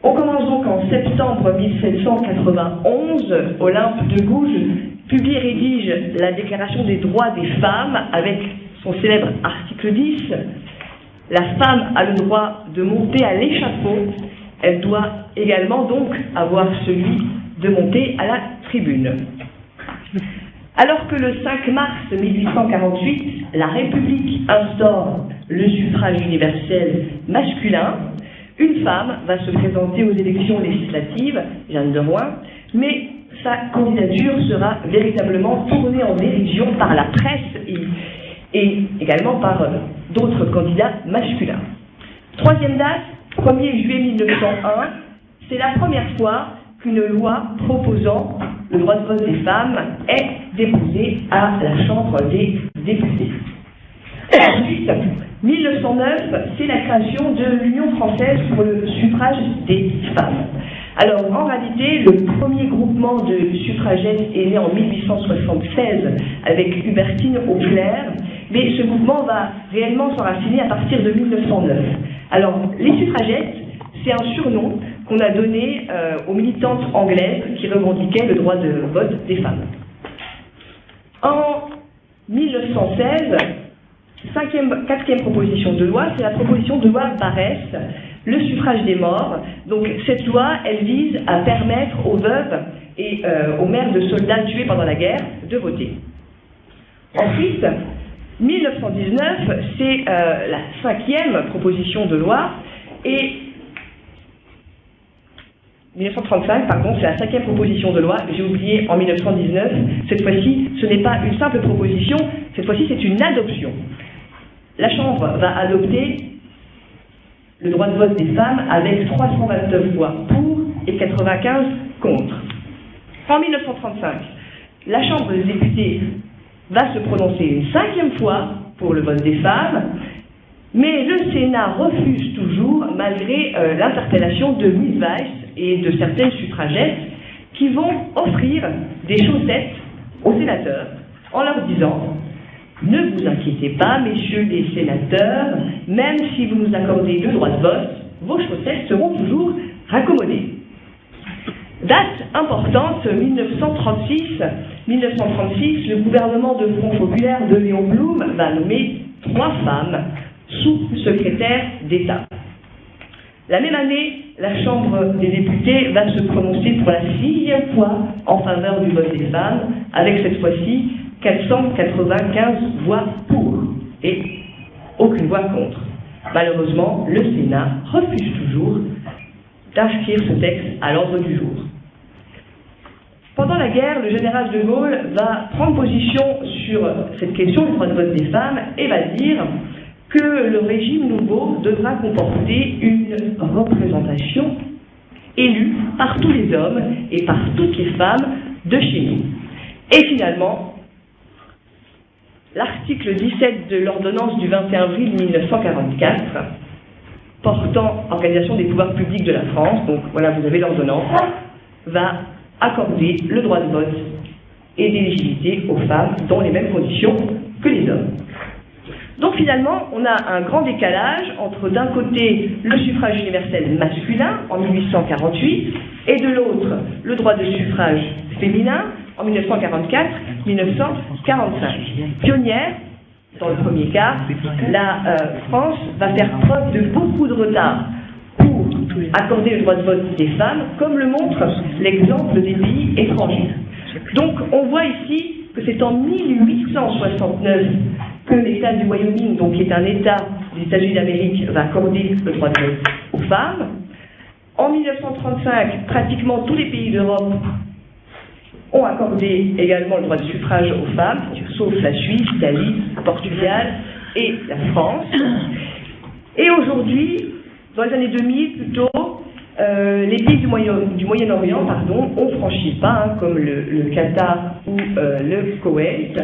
On commence donc en septembre 1791, Olympe de Gouges publie et rédige la Déclaration des droits des femmes avec son célèbre article 10. La femme a le droit de monter à l'échafaud, elle doit également donc avoir celui de monter à la tribune. Alors que le 5 mars 1848, la République instaure le suffrage universel masculin, une femme va se présenter aux élections législatives, Jeanne de Rouen, mais sa candidature sera véritablement tournée en dérision par la presse et également par d'autres candidats masculins. Troisième date, 1er juillet 1901, c'est la première fois qu'une loi proposant le droit de vote des femmes est déposée à la Chambre des députés. Ensuite, 1909, c'est la création de l'Union française pour le suffrage des femmes. Alors, en réalité, le premier groupement de suffragettes est né en 1876 avec Hubertine Auclair, mais ce mouvement va réellement s'enraciner à partir de 1909. Alors, les suffragettes, c'est un surnom qu'on a donné aux militantes anglaises qui revendiquaient le droit de vote des femmes. En 1916, quatrième proposition de loi, c'est la proposition de loi Barès, le suffrage des morts. Donc cette loi, elle vise à permettre aux veuves et aux mères de soldats tués pendant la guerre de voter. Ensuite, 1919, c'est la cinquième proposition de loi, et 1935, pardon, c'est la cinquième proposition de loi, j'ai oublié en 1919, cette fois-ci, ce n'est pas une simple proposition, cette fois-ci c'est une adoption. La Chambre va adopter le droit de vote des femmes avec 329 voix pour et 95 contre. En 1935, la Chambre des députés va se prononcer une cinquième fois pour le vote des femmes, mais le Sénat refuse toujours, malgré l'interpellation de Miss Weiss et de certaines suffragettes qui vont offrir des chaussettes aux sénateurs en leur disant « Ne vous inquiétez pas, messieurs les sénateurs, même si vous nous accordez le droit de vote, vos chaussettes seront toujours raccommodées. » Date importante, 1936, le gouvernement de Front populaire de Léon Blum va nommer 3 femmes sous-secrétaires d'État. La même année, la Chambre des députés va se prononcer pour la 6e fois en faveur du vote des femmes, avec cette fois-ci 495 voix pour et aucune voix contre. Malheureusement, le Sénat refuse toujours d'inscrire ce texte à l'ordre du jour. Pendant la guerre, le général de Gaulle va prendre position sur cette question du droit de vote des femmes et va dire que le régime nouveau devra comporter une représentation élue par tous les hommes et par toutes les femmes de chez nous. Et finalement, l'article 17 de l'ordonnance du 21 avril 1944 portant organisation des pouvoirs publics de la France, donc voilà, vous avez l'ordonnance, va accorder le droit de vote et d'éligibilité aux femmes dans les mêmes conditions que les hommes. Donc finalement, on a un grand décalage entre d'un côté le suffrage universel masculin en 1848 et de l'autre le droit de suffrage féminin en 1944-1945. Pionnière, dans le premier cas, la France va faire preuve de beaucoup de retard pour accorder le droit de vote des femmes, comme le montre l'exemple des pays étrangers. Donc on voit ici que c'est en 1869 que l'État du Wyoming, donc qui est un État des États-Unis d'Amérique, va accorder le droit de vote aux femmes. En 1935, pratiquement tous les pays d'Europe ont accordé également le droit de suffrage aux femmes, sauf la Suisse, l'Italie, le Portugal et la France. Et aujourd'hui, dans les années 2000 plutôt, les pays du Moyen-Orient ont franchi le pas, comme le Qatar ou le Koweït.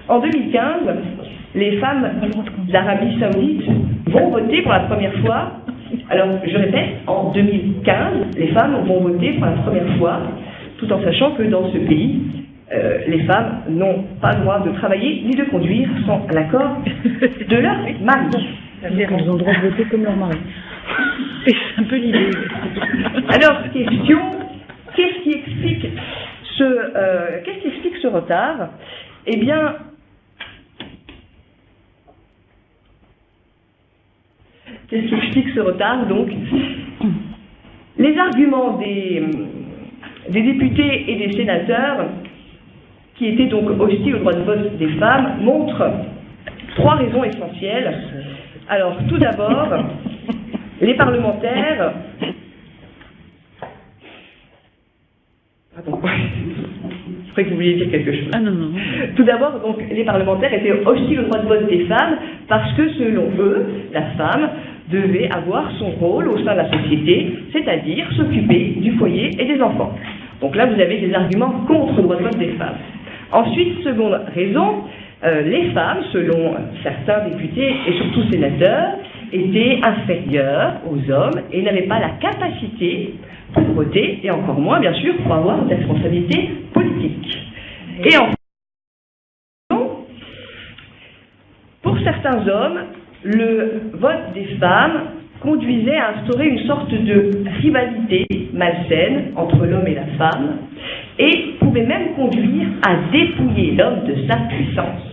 En 2015, les femmes d'Arabie Saoudite vont voter pour la première fois. Alors, je répète, en 2015, les femmes vont voter pour la première fois, tout en sachant que dans ce pays, les femmes n'ont pas le droit de travailler ni de conduire sans l'accord de leur mari. C'est-à-dire qu'elles ont le droit de voter comme leur mari. C'est un peu l'idée. Alors, question, qu'est-ce qui explique ce retard? Eh bien, qu'est-ce qui explique ce retard? Donc, les arguments des députés et des sénateurs qui étaient donc hostiles au droit de vote des femmes montrent 3 raisons essentielles. Alors, tout d'abord, les parlementaires... Pardon, je croyais que vous vouliez dire quelque chose. Ah non, non. Tout d'abord, donc, les parlementaires étaient hostiles au droit de vote des femmes parce que, selon eux, la femme devait avoir son rôle au sein de la société, c'est-à-dire s'occuper du foyer et des enfants. Donc là, vous avez des arguments contre le droit de vote des femmes. Ensuite, seconde raison, les femmes, selon certains députés et surtout sénateurs, étaient inférieures aux hommes et n'avaient pas la capacité pour voter, et encore moins, bien sûr, pour avoir des responsabilités politiques. Et enfin, pour certains hommes, le vote des femmes conduisait à instaurer une sorte de rivalité malsaine entre l'homme et la femme, et pouvait même conduire à dépouiller l'homme de sa puissance.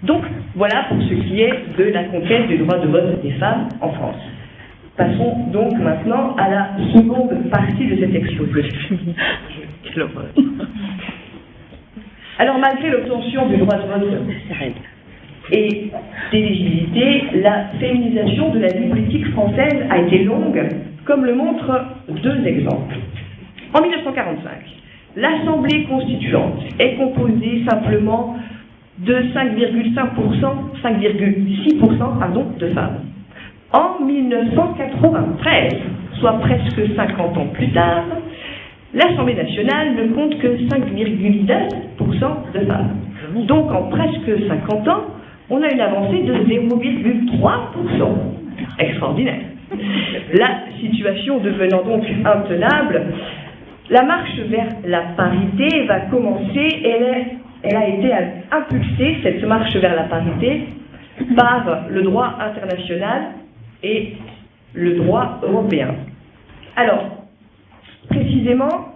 Donc, voilà pour ce qui est de la conquête du droit de vote des femmes en France. Passons donc maintenant à la seconde partie de cet exposé. Alors, malgré l'obtention du droit de vote et d'éligibilité, la féminisation de la vie politique française a été longue, comme le montrent deux exemples. En 1945, l'Assemblée constituante est composée simplement de 5,6% de femmes. En 1993, soit presque 50 ans plus tard, l'Assemblée nationale ne compte que 5,9% de femmes. Donc en presque 50 ans, on a une avancée de 0,3%. Extraordinaire. La situation devenant donc intenable, la marche vers la parité va commencer, elle a été impulsée, cette marche vers la parité, par le droit international et le droit européen. Alors, précisément,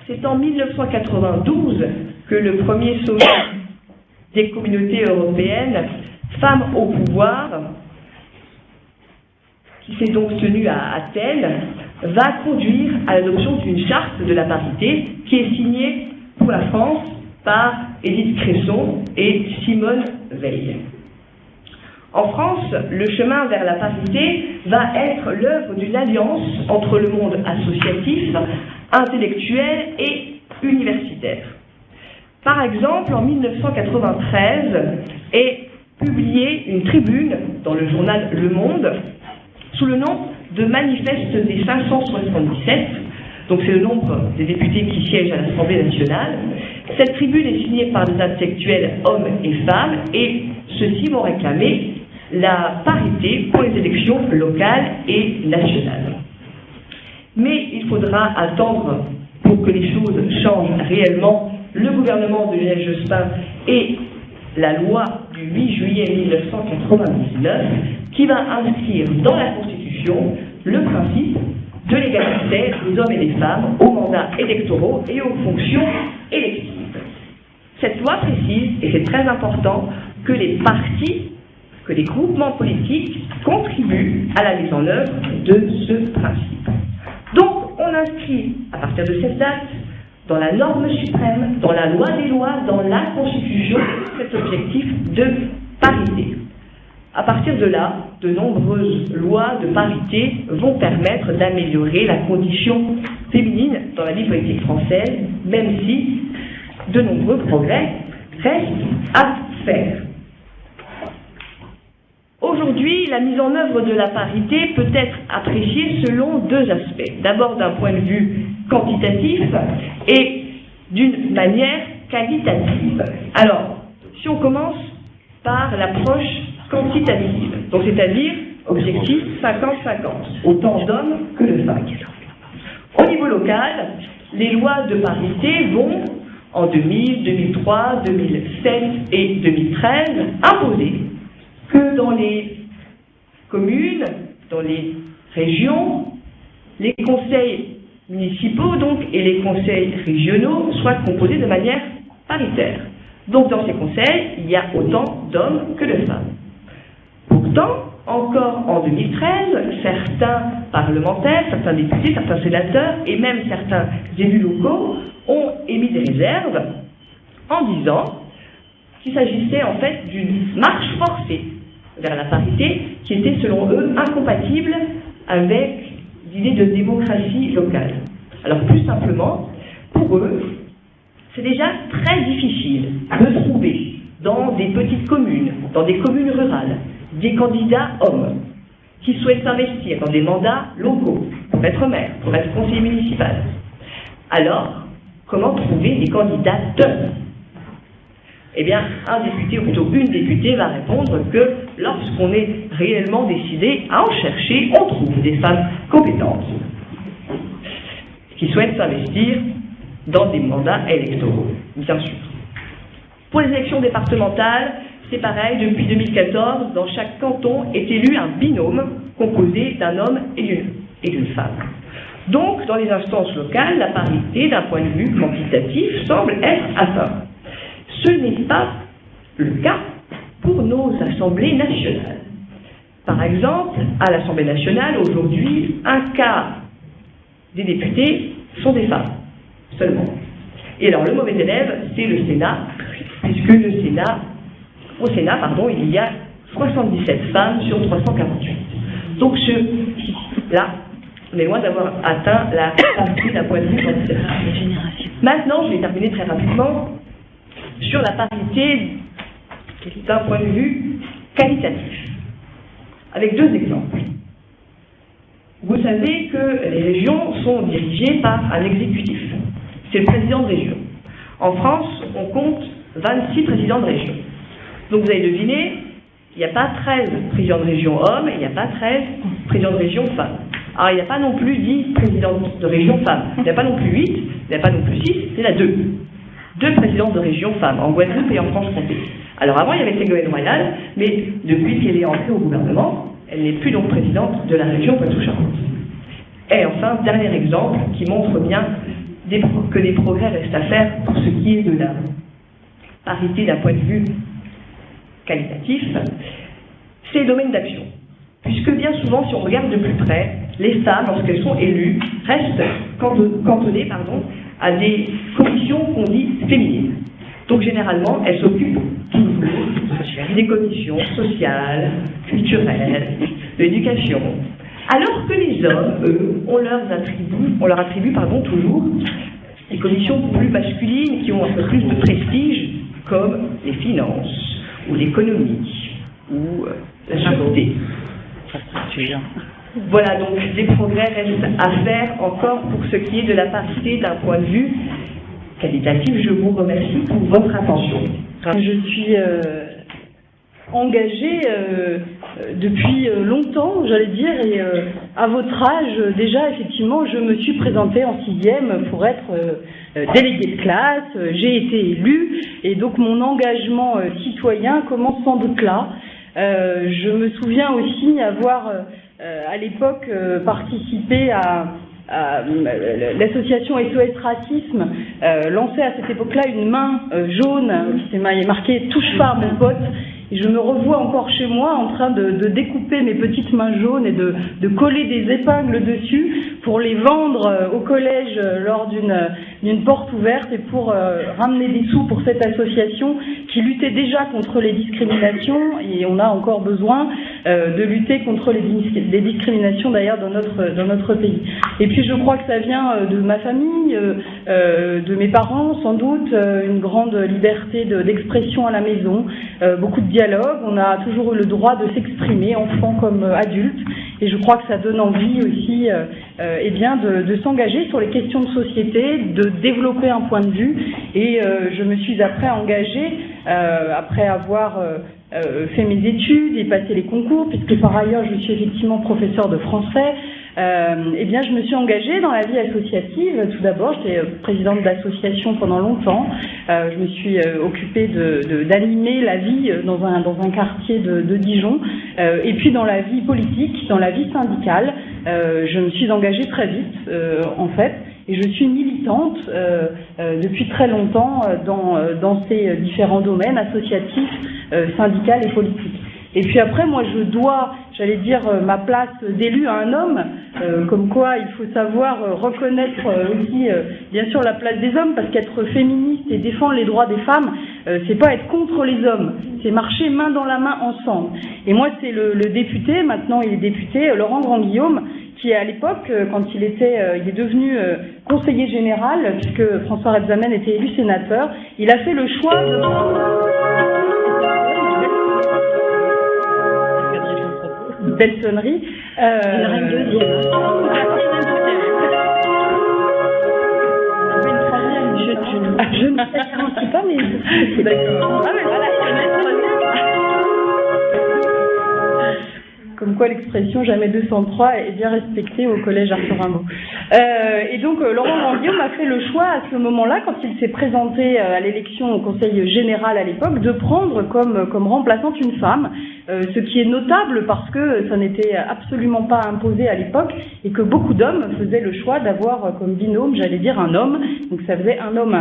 c'est en 1992 que le premier sommet des communautés européennes, Femmes au pouvoir, qui s'est donc tenu à Athènes, va conduire à l'adoption d'une charte de la parité qui est signée pour la France par Édith Cresson et Simone Veil. En France, le chemin vers la parité va être l'œuvre d'une alliance entre le monde associatif, intellectuel et universitaire. Par exemple, en 1993 est publiée une tribune dans le journal Le Monde sous le nom de Manifeste des 577, donc c'est le nombre des députés qui siègent à l'Assemblée nationale. Cette tribune est signée par des intellectuels hommes et femmes, et ceux-ci vont réclamer la parité pour les élections locales et nationales. Mais il faudra attendre pour que les choses changent réellement le gouvernement de Lionel Jospin et la loi du 8 juillet 1999 qui va inscrire dans la Constitution le principe de l'égalité des hommes et des femmes aux mandats électoraux et aux fonctions électives. Cette loi précise, et c'est très important, que les partis, que les groupements politiques contribuent à la mise en œuvre de ce principe. Donc, on inscrit, à partir de cette date, dans la norme suprême, dans la loi des lois, dans la Constitution, cet objectif de parité. À partir de là, de nombreuses lois de parité vont permettre d'améliorer la condition féminine dans la vie politique française, même si de nombreux progrès restent à faire. Aujourd'hui, la mise en œuvre de la parité peut être appréciée selon deux aspects. D'abord d'un point de vue quantitatif et d'une manière qualitative. Alors, si on commence par l'approche quantitative, donc c'est-à-dire objectif 50-50, autant d'hommes que de femmes. Au niveau local, les lois de parité vont, en 2000, 2003, 2007 et 2013, imposer que dans les communes, dans les régions, les conseils municipaux donc et les conseils régionaux soient composés de manière paritaire. Donc dans ces conseils, il y a autant d'hommes que de femmes. Pourtant, encore en 2013, certains parlementaires, certains députés, certains sénateurs et même certains élus locaux ont émis des réserves en disant qu'il s'agissait en fait d'une marche forcée vers la parité qui était selon eux incompatible avec l'idée de démocratie locale. Alors plus simplement, pour eux, c'est déjà très difficile de trouver dans des petites communes, dans des communes rurales, des candidats hommes qui souhaitent s'investir dans des mandats locaux, pour être maire, pour être conseiller municipal. Alors, comment trouver des candidats hommes ? Eh bien, un député, ou plutôt une députée, va répondre que lorsqu'on est réellement décidé à en chercher, on trouve des femmes compétentes qui souhaitent s'investir dans des mandats électoraux, bien sûr. Pour les élections départementales, c'est pareil, depuis 2014, dans chaque canton est élu un binôme composé d'un homme et d'une femme. Donc, dans les instances locales, la parité, d'un point de vue quantitatif, semble être atteinte. Ce n'est pas le cas pour nos assemblées nationales. Par exemple, à l'Assemblée nationale, aujourd'hui, un quart des députés sont des femmes, seulement. Et alors, le mauvais élève, c'est le Sénat, puisque au Sénat, il y a 77 femmes sur 348. Donc, là, on est loin d'avoir atteint la parité d'un point de vue quantitatif. Maintenant, je vais terminer très rapidement sur la parité d'un point de vue qualitatif, avec deux exemples. Vous savez que les régions sont dirigées par un exécutif. C'est le président de région. En France, on compte 26 présidents de région. Donc vous avez deviné, il n'y a pas 13 présidents de région hommes, il n'y a pas 13 présidents de région femmes. Alors il n'y a pas non plus 10 présidents de région femmes, il n'y a pas non plus 8, il n'y a pas non plus 6, il y en a 2. 2 présidents de région femmes, en Guadeloupe et en Franche-Comté. Alors avant, il y avait Ségolène Royal, mais depuis qu'elle est entrée au gouvernement, elle n'est plus donc présidente de la région Poitou-Charentes. Et enfin, dernier exemple qui montre bien que des progrès restent à faire pour ce qui est de la parité d'un point de vue qualitatif, c'est le domaine d'action. Puisque bien souvent, si on regarde de plus près, les femmes, lorsqu'elles sont élues, restent cantonnées à des commissions qu'on dit féminines. Donc généralement, elles s'occupent toujours des commissions sociales, culturelles, de l'éducation, alors que les hommes, eux, on leur attribue toujours des commissions plus masculines qui ont un peu plus de prestige, comme les finances, ou l'économie, ou la sûreté. Voilà, donc des progrès restent à faire encore pour ce qui est de la parité d'un point de vue qualitatif. Je vous remercie pour votre attention. Je suis engagée depuis longtemps, j'allais dire, et à votre âge, déjà, effectivement, je me suis présentée en 6e pour être déléguée de classe, j'ai été élue, et donc mon engagement citoyen commence sans doute là. Je me souviens aussi avoir, à l'époque, participé à l'association SOS Racisme lançait à cette époque-là une main jaune qui s'est marquée « Touche pas à mon pote ». Et je me revois encore chez moi en train de découper mes petites mains jaunes et de coller des épingles dessus pour les vendre au collège lors d'une porte ouverte et pour ramener des sous pour cette association qui luttait déjà contre les discriminations, et on a encore besoin de lutter contre les discriminations d'ailleurs dans notre pays. Et puis je crois que ça vient de ma famille, de mes parents sans doute, une grande liberté d'expression à la maison, beaucoup de dialogue, on a toujours eu le droit de s'exprimer, enfant comme adulte, et je crois que ça donne envie aussi de s'engager sur les questions de société, de développer un point de vue, et je me suis après engagée, après avoir fait mes études et passé les concours, puisque par ailleurs je suis effectivement professeur de français, je me suis engagée dans la vie associative. Tout d'abord, j'étais présidente d'association pendant longtemps. Je me suis occupée d'animer la vie dans un quartier de Dijon. Et puis dans la vie politique, dans la vie syndicale, je me suis engagée très vite, en fait. Et je suis militante depuis très longtemps dans ces différents domaines associatifs, syndicaux et politiques. Et puis après, moi, je dois, j'allais dire, ma place d'élu à un homme, comme quoi il faut savoir reconnaître aussi, bien sûr, la place des hommes, parce qu'être féministe et défendre les droits des femmes, c'est pas être contre les hommes, c'est marcher main dans la main ensemble. Et moi, c'est le député, maintenant il est député, Laurent Grand-Guillaume, qui à l'époque, quand il est devenu conseiller général, puisque François Rebsamen était élu sénateur, il a fait le choix belle sonnerie. Je ne sais pas, mais c'est d'accord. Ah, mais voilà, comme quoi l'expression jamais 203 est bien respectée au collège Arthur Rimbaud. Et donc Laurent Grand-Guillaume a fait le choix à ce moment-là, quand il s'est présenté à l'élection au Conseil général à l'époque, de prendre comme remplaçante une femme, ce qui est notable parce que ça n'était absolument pas imposé à l'époque et que beaucoup d'hommes faisaient le choix d'avoir comme binôme, j'allais dire, un homme. Donc ça faisait un homme.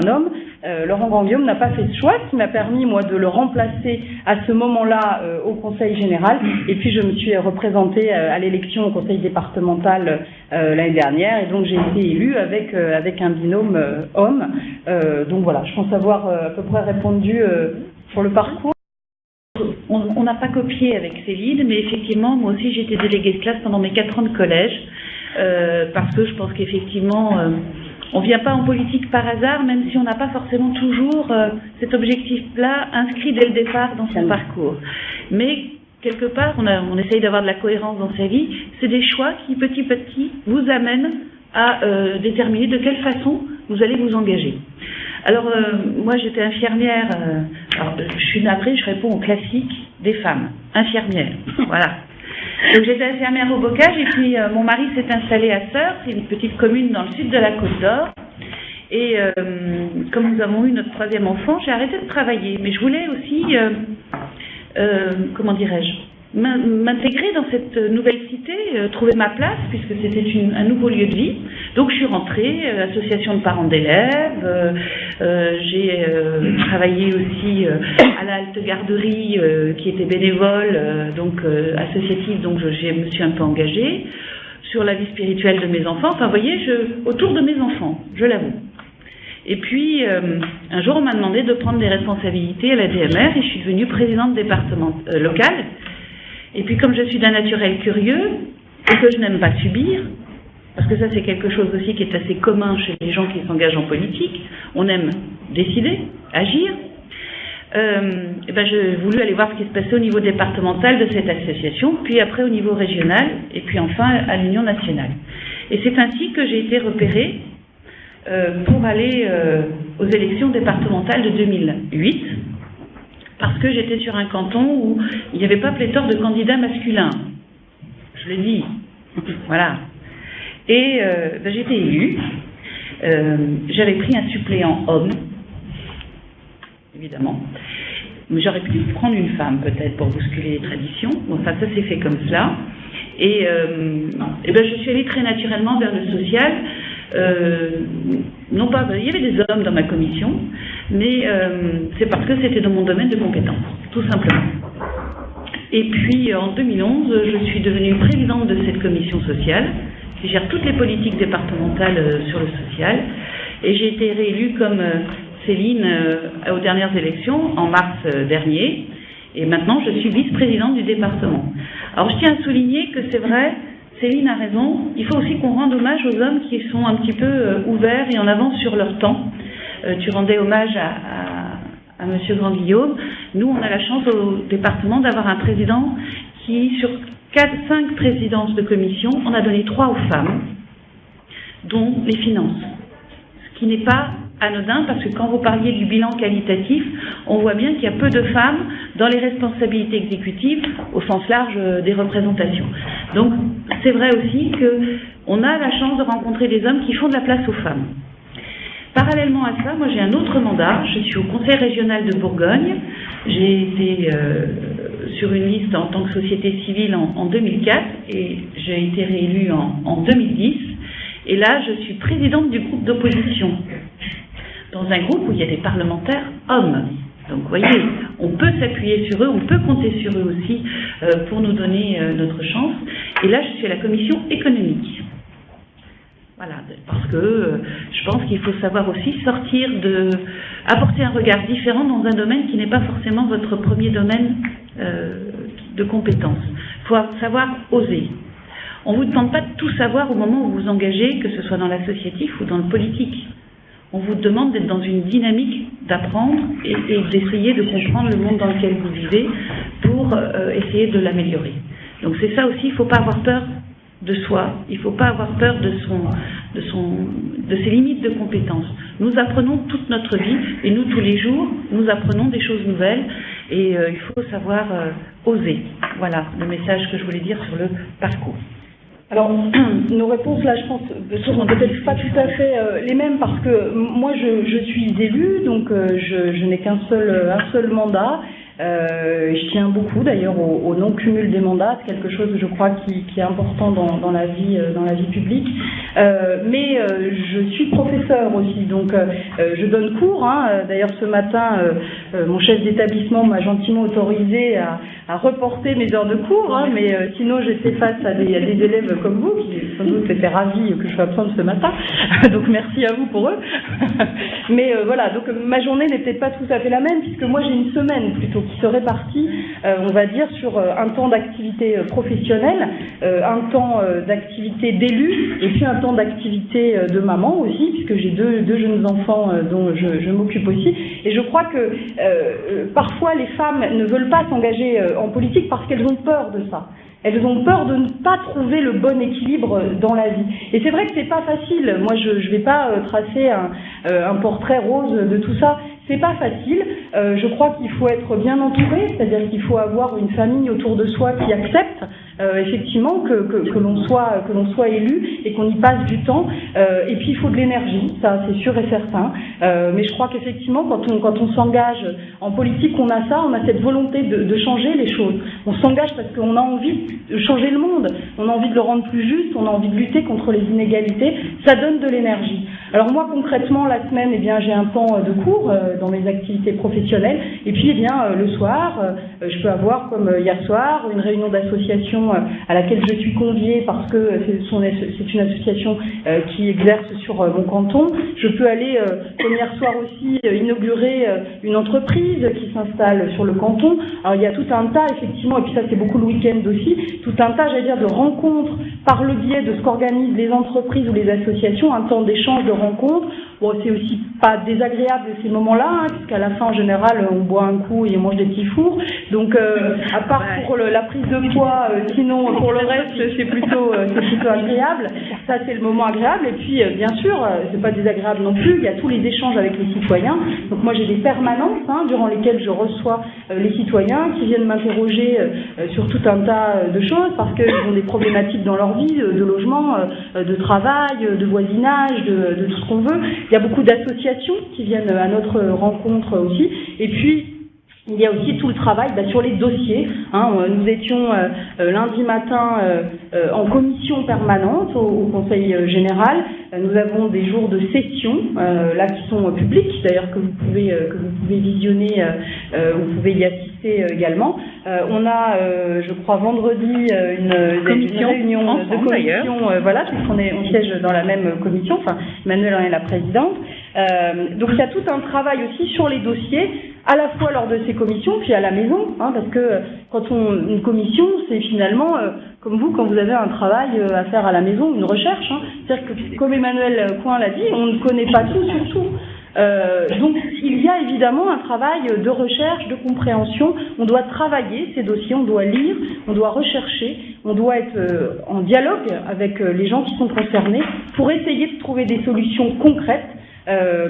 Laurent Grandguillaume n'a pas fait ce choix, ce qui m'a permis, moi, de le remplacer à ce moment-là au Conseil général. Et puis je me suis représentée à l'élection au Conseil départemental l'année dernière et donc j'ai été élue avec un binôme homme. Donc voilà, je pense avoir à peu près répondu sur le parcours. On n'a pas copié avec Céline, mais effectivement, moi aussi j'étais déléguée de classe pendant mes 4 ans de collège, parce que je pense qu'effectivement, on ne vient pas en politique par hasard, même si on n'a pas forcément toujours cet objectif-là inscrit dès le départ dans son parcours. Mais quelque part, on essaye d'avoir de la cohérence dans sa vie. C'est des choix qui, petit à petit, vous amènent à déterminer de quelle façon vous allez vous engager. Alors, moi, j'étais infirmière. Alors, je suis navrée, je réponds au classique des femmes. Infirmière, voilà. Donc, j'étais infirmière au Bocage et puis mon mari s'est installé à Sœurs, c'est une petite commune dans le sud de la Côte d'Or. Et comme nous avons eu notre 3e enfant, j'ai arrêté de travailler. Mais je voulais aussi, comment dirais-je, m'intégrer dans cette nouvelle cité, trouver ma place, puisque c'était un nouveau lieu de vie. Donc je suis rentrée, association de parents d'élèves, j'ai travaillé aussi à la halte garderie qui était bénévole, donc associative, donc je me suis un peu engagée, sur la vie spirituelle de mes enfants, enfin vous voyez, autour de mes enfants, je l'avoue. Et puis, un jour, on m'a demandé de prendre des responsabilités à la DMR et je suis devenue présidente locale. Et puis, comme je suis d'un naturel curieux et que je n'aime pas subir, parce que ça, c'est quelque chose aussi qui est assez commun chez les gens qui s'engagent en politique, on aime décider, agir, j'ai voulu aller voir ce qui se passait au niveau départemental de cette association, puis après au niveau régional, et puis enfin à l'Union nationale. Et c'est ainsi que j'ai été repérée pour aller aux élections départementales de 2008, parce que j'étais sur un canton où il n'y avait pas pléthore de candidats masculins. Je le dis. Voilà. Et j'ai été élue. J'avais pris un suppléant homme, évidemment. Mais j'aurais pu prendre une femme, peut-être, pour bousculer les traditions. Bon, ça s'est fait comme cela. Et je suis allée très naturellement vers le social. Non pas, il y avait des hommes dans ma commission, mais c'est parce que c'était dans mon domaine de compétences, tout simplement. Et puis en 2011, je suis devenue présidente de cette commission sociale qui gère toutes les politiques départementales sur le social, et j'ai été réélue comme Céline aux dernières élections en mars dernier, et maintenant je suis vice-présidente du département. Alors je tiens à souligner que c'est vrai, Céline a raison, il faut aussi qu'on rende hommage aux hommes qui sont un petit peu ouverts et en avance sur leur temps. Tu rendais hommage à M. Grandguillaume. Nous, on a la chance au département d'avoir un président qui, sur 5 présidences de commission, en a donné 3 aux femmes, dont les finances. Ce qui n'est pas anodin, parce que quand vous parliez du bilan qualitatif, on voit bien qu'il y a peu de femmes dans les responsabilités exécutives au sens large des représentations. Donc c'est vrai aussi qu'on a la chance de rencontrer des hommes qui font de la place aux femmes. Parallèlement à ça, moi j'ai un autre mandat, je suis au Conseil régional de Bourgogne, j'ai été sur une liste en tant que société civile en 2004 et j'ai été réélue en 2010, et là je suis présidente du groupe d'opposition, dans un groupe où il y a des parlementaires hommes. Donc, vous voyez, on peut s'appuyer sur eux, on peut compter sur eux aussi pour nous donner notre chance. Et là, je suis à la commission économique. Voilà, parce que je pense qu'il faut savoir aussi apporter un regard différent dans un domaine qui n'est pas forcément votre premier domaine de compétence. Il faut savoir oser. On ne vous demande pas de tout savoir au moment où vous vous engagez, que ce soit dans l'associatif ou dans le politique. On vous demande d'être dans une dynamique d'apprendre et d'essayer de comprendre le monde dans lequel vous vivez pour essayer de l'améliorer. Donc c'est ça aussi, il ne faut pas avoir peur de soi, il ne faut pas avoir peur de ses limites de compétences. Nous apprenons toute notre vie et nous, tous les jours, nous apprenons des choses nouvelles et il faut savoir oser. Voilà le message que je voulais dire sur le parcours. Alors, nos réponses, là, je pense, sont peut-être pas tout à fait les mêmes parce que moi, je suis élue, donc je n'ai qu'un seul mandat. Je tiens beaucoup d'ailleurs au non-cumul des mandats, c'est quelque chose, je crois, qui est important dans la vie publique. Mais je suis professeure aussi, donc je donne cours. D'ailleurs, ce matin, mon chef d'établissement m'a gentiment autorisé à reporter mes heures de cours, mais sinon j'étais face à des élèves comme vous qui sans doute étaient ravis que je sois absente ce matin. Donc merci à vous pour eux. Mais voilà, donc ma journée n'est peut-être pas tout à fait la même, puisque moi j'ai une semaine plutôt qui se répartit, on va dire, sur un temps d'activité professionnelle, un temps d'activité d'élu, et puis un temps d'activité de maman aussi, puisque j'ai deux jeunes enfants dont je m'occupe aussi. Et je crois que parfois les femmes ne veulent pas s'engager en politique parce qu'elles ont peur de ça. Elles ont peur de ne pas trouver le bon équilibre dans la vie. Et c'est vrai que c'est pas facile. Moi, je vais pas tracer un portrait rose de tout ça. C'est pas facile. Je crois qu'il faut être bien entouré, c'est-à-dire qu'il faut avoir une famille autour de soi qui accepte effectivement que l'on soit élu et qu'on y passe du temps. Et puis il faut de l'énergie, ça c'est sûr et certain. Mais je crois qu'effectivement quand on s'engage en politique, on a cette volonté de changer les choses. On s'engage parce qu'on a envie de changer le monde, on a envie de le rendre plus juste, on a envie de lutter contre les inégalités. Ça donne de l'énergie. Alors moi concrètement la semaine, j'ai un temps de cours dans mes activités professionnelles. Et puis le soir, je peux avoir comme hier soir une réunion d'association à laquelle je suis conviée parce que c'est une association qui exerce sur mon canton. Je peux aller, comme hier soir aussi, inaugurer une entreprise qui s'installe sur le canton. Alors il y a tout un tas, effectivement, et puis ça c'est beaucoup le week-end aussi, tout un tas, de rencontres par le biais de ce qu'organisent les entreprises ou les associations, un temps d'échange, de rencontres. Bon, c'est aussi pas désagréable ces moments-là, puisqu'à la fin, en général, on boit un coup et on mange des petits fours. Donc, à part pour la prise de poids, sinon, pour le reste, c'est plutôt agréable. Ça, c'est le moment agréable. Et puis, bien sûr, c'est pas désagréable non plus. Il y a tous les échanges avec les citoyens. Donc, moi, j'ai des permanences, durant lesquelles je reçois les citoyens qui viennent m'interroger sur tout un tas de choses, parce qu'ils ont des problématiques dans leur vie, de logement, de travail, de voisinage, de tout ce qu'on veut. Il y a beaucoup d'associations qui viennent à notre rencontre aussi. Et puis, il y a aussi tout le travail sur les dossiers. Nous étions lundi matin en commission permanente au Conseil général. Nous avons des jours de session là qui sont publics, d'ailleurs que vous pouvez visionner, vous pouvez y assister également. On a, je crois, vendredi une réunion ensemble, de commission, puisqu'on siège dans la même commission. Enfin, Emmanuelle en est la présidente. Donc il y a tout un travail aussi sur les dossiers, à la fois lors de ces commissions, puis à la maison, parce que quand une commission, c'est finalement comme vous, quand vous avez un travail à faire à la maison, une recherche. C'est-à-dire que, comme Emmanuel Coin l'a dit, on ne connaît pas tout sur tout. Donc il y a évidemment un travail de recherche, de compréhension. On doit travailler ces dossiers, on doit lire, on doit rechercher, on doit être en dialogue avec les gens qui sont concernés pour essayer de trouver des solutions concrètes,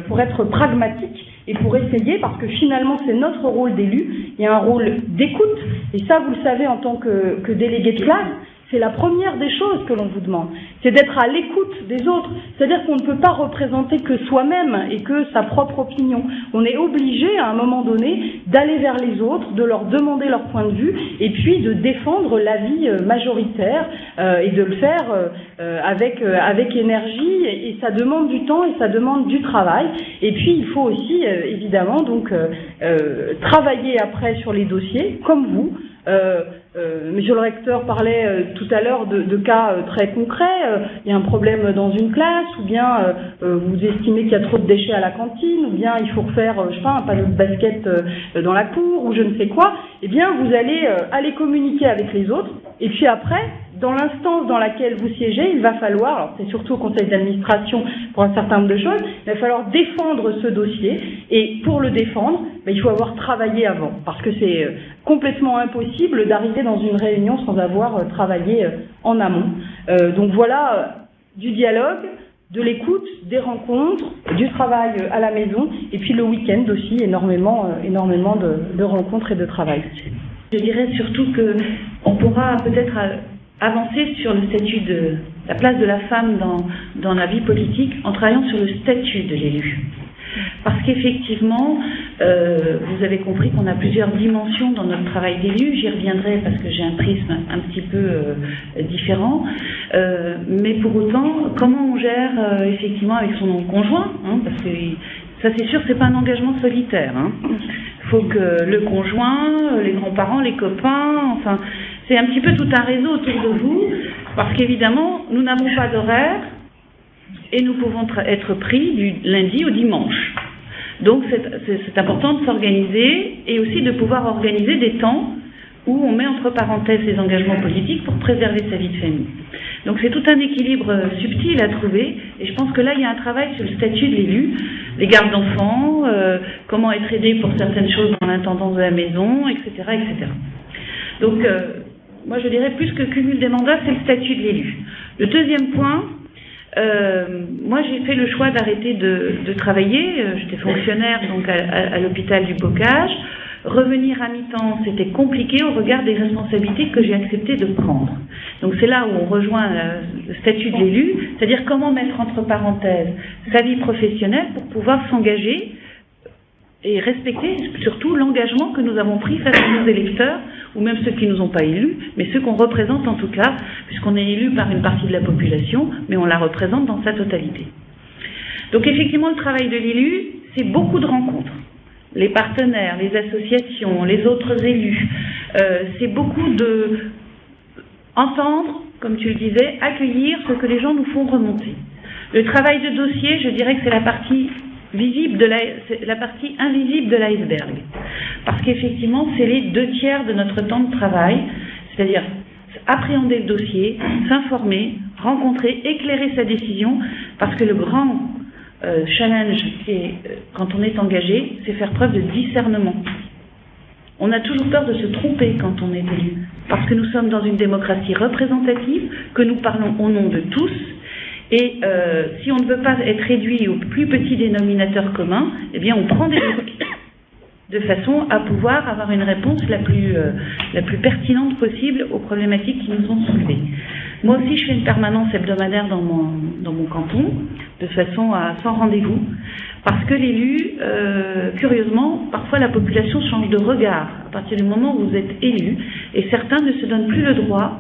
pour être pragmatique et pour essayer, parce que finalement c'est notre rôle d'élu, il y a un rôle d'écoute, et ça vous le savez en tant que délégué de classe, c'est la première des choses que l'on vous demande, c'est d'être à l'écoute des autres, c'est-à-dire qu'on ne peut pas représenter que soi-même et que sa propre opinion. On est obligé à un moment donné d'aller vers les autres, de leur demander leur point de vue et puis de défendre l'avis majoritaire et de le faire avec énergie, et ça demande du temps et ça demande du travail. Et puis il faut aussi évidemment donc travailler après sur les dossiers comme vous. Monsieur le recteur parlait tout à l'heure de cas très concrets. Il y a un problème dans une classe, ou bien vous estimez qu'il y a trop de déchets à la cantine, ou bien il faut refaire, un panneau de basket dans la cour, ou je ne sais quoi. Eh bien, vous allez aller communiquer avec les autres, et puis après, dans l'instance dans laquelle vous siégez, il va falloir, alors c'est surtout au conseil d'administration pour un certain nombre de choses, il va falloir défendre ce dossier, et pour le défendre, il faut avoir travaillé avant, parce que c'est complètement impossible d'arriver dans une réunion sans avoir travaillé en amont. Donc voilà, du dialogue, de l'écoute, des rencontres, du travail à la maison, et puis le week-end aussi, énormément de rencontres et de travail. Je dirais surtout qu'on pourra peut-être avancer sur le statut la place de la femme dans la vie politique en travaillant sur le statut de l'élu. Parce qu'effectivement, vous avez compris qu'on a plusieurs dimensions dans notre travail d'élu. J'y reviendrai parce que j'ai un prisme un petit peu différent. Mais pour autant, comment on gère effectivement avec son conjoint, hein, parce que ça c'est sûr, c'est pas un engagement solitaire. Il faut que le conjoint, les grands-parents, les copains, enfin, c'est un petit peu tout un réseau autour de vous, parce qu'évidemment, nous n'avons pas d'horaire et nous pouvons être pris du lundi au dimanche. Donc c'est important de s'organiser et aussi de pouvoir organiser des temps où on met entre parenthèses les engagements politiques pour préserver sa vie de famille. Donc c'est tout un équilibre subtil à trouver, et je pense que là il y a un travail sur le statut de l'élu, les gardes d'enfants, comment être aidé pour certaines choses dans l'intendance de la maison, etc. etc. Donc moi je dirais plus que cumul des mandats, c'est le statut de l'élu. Le deuxième point, moi j'ai fait le choix d'arrêter de travailler, j'étais fonctionnaire donc à l'hôpital du Bocage. Revenir à mi-temps, c'était compliqué au regard des responsabilités que j'ai accepté de prendre. Donc c'est là où on rejoint le statut de l'élu, c'est-à-dire comment mettre entre parenthèses sa vie professionnelle pour pouvoir s'engager et respecter surtout l'engagement que nous avons pris face à nos électeurs, ou même ceux qui ne nous ont pas élus, mais ceux qu'on représente en tout cas, puisqu'on est élu par une partie de la population, mais on la représente dans sa totalité. Donc effectivement, le travail de l'élu, c'est beaucoup de rencontres. Les partenaires, les associations, les autres élus, c'est beaucoup de entendre, comme tu le disais, accueillir ce que les gens nous font remonter. Le travail de dossier, je dirais que c'est la partie visible la partie invisible de l'iceberg, parce qu'effectivement, c'est les 2/3 de notre temps de travail, c'est-à-dire appréhender le dossier, s'informer, rencontrer, éclairer sa décision, parce que le grand challenge, quand on est engagé, c'est faire preuve de discernement. On a toujours peur de se tromper quand on est élu, parce que nous sommes dans une démocratie représentative, que nous parlons au nom de tous, et si on ne veut pas être réduit au plus petit dénominateur commun, eh bien on prend des risques, de façon à pouvoir avoir une réponse la plus pertinente possible aux problématiques qui nous sont soulevées. Moi aussi, je fais une permanence hebdomadaire dans mon canton, de façon à sans rendez-vous, parce que l'élu, curieusement, parfois la population change de regard à partir du moment où vous êtes élu, et certains ne se donnent plus le droit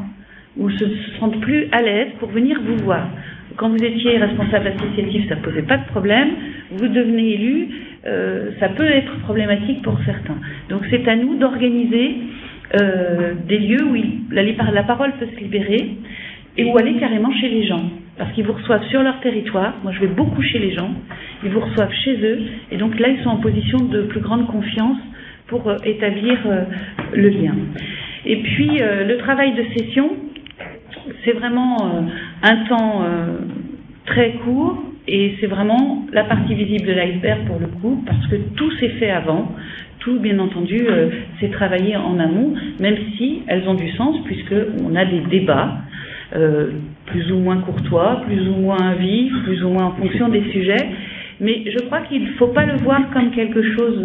ou se sentent plus à l'aise pour venir vous voir. Quand vous étiez responsable associatif, ça ne posait pas de problème. Vous devenez élu, ça peut être problématique pour certains. Donc c'est à nous d'organiser des lieux où la parole peut se libérer, et où aller carrément chez les gens, parce qu'ils vous reçoivent sur leur territoire. Moi je vais beaucoup chez les gens, ils vous reçoivent chez eux, et donc là ils sont en position de plus grande confiance pour établir le lien. Et puis le travail de session, c'est vraiment un temps très court, et c'est vraiment la partie visible de l'iceberg pour le coup, parce que tout s'est fait avant. Tout, bien entendu, c'est travaillé en amont, même si elles ont du sens, puisqu'on a des débats plus ou moins courtois, plus ou moins vifs, plus ou moins en fonction des sujets. Mais je crois qu'il ne faut pas le voir comme quelque chose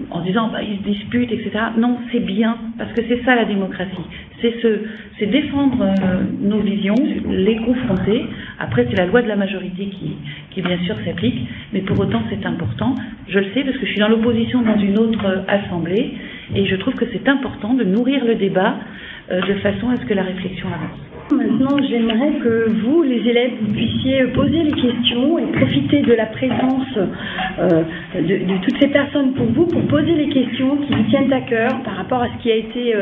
en disant ils se disputent, etc. Non, c'est bien, parce que c'est ça la démocratie. C'est défendre nos visions, les confronter. Après, c'est la loi de la majorité qui bien sûr s'applique, mais pour autant c'est important. Je le sais parce que je suis dans l'opposition dans une autre assemblée, et je trouve que c'est important de nourrir le débat de façon à ce que la réflexion avance. Maintenant, j'aimerais que vous, les élèves, vous puissiez poser les questions et profiter de la présence de toutes ces personnes pour vous, pour poser les questions qui vous tiennent à cœur par rapport à ce qui a été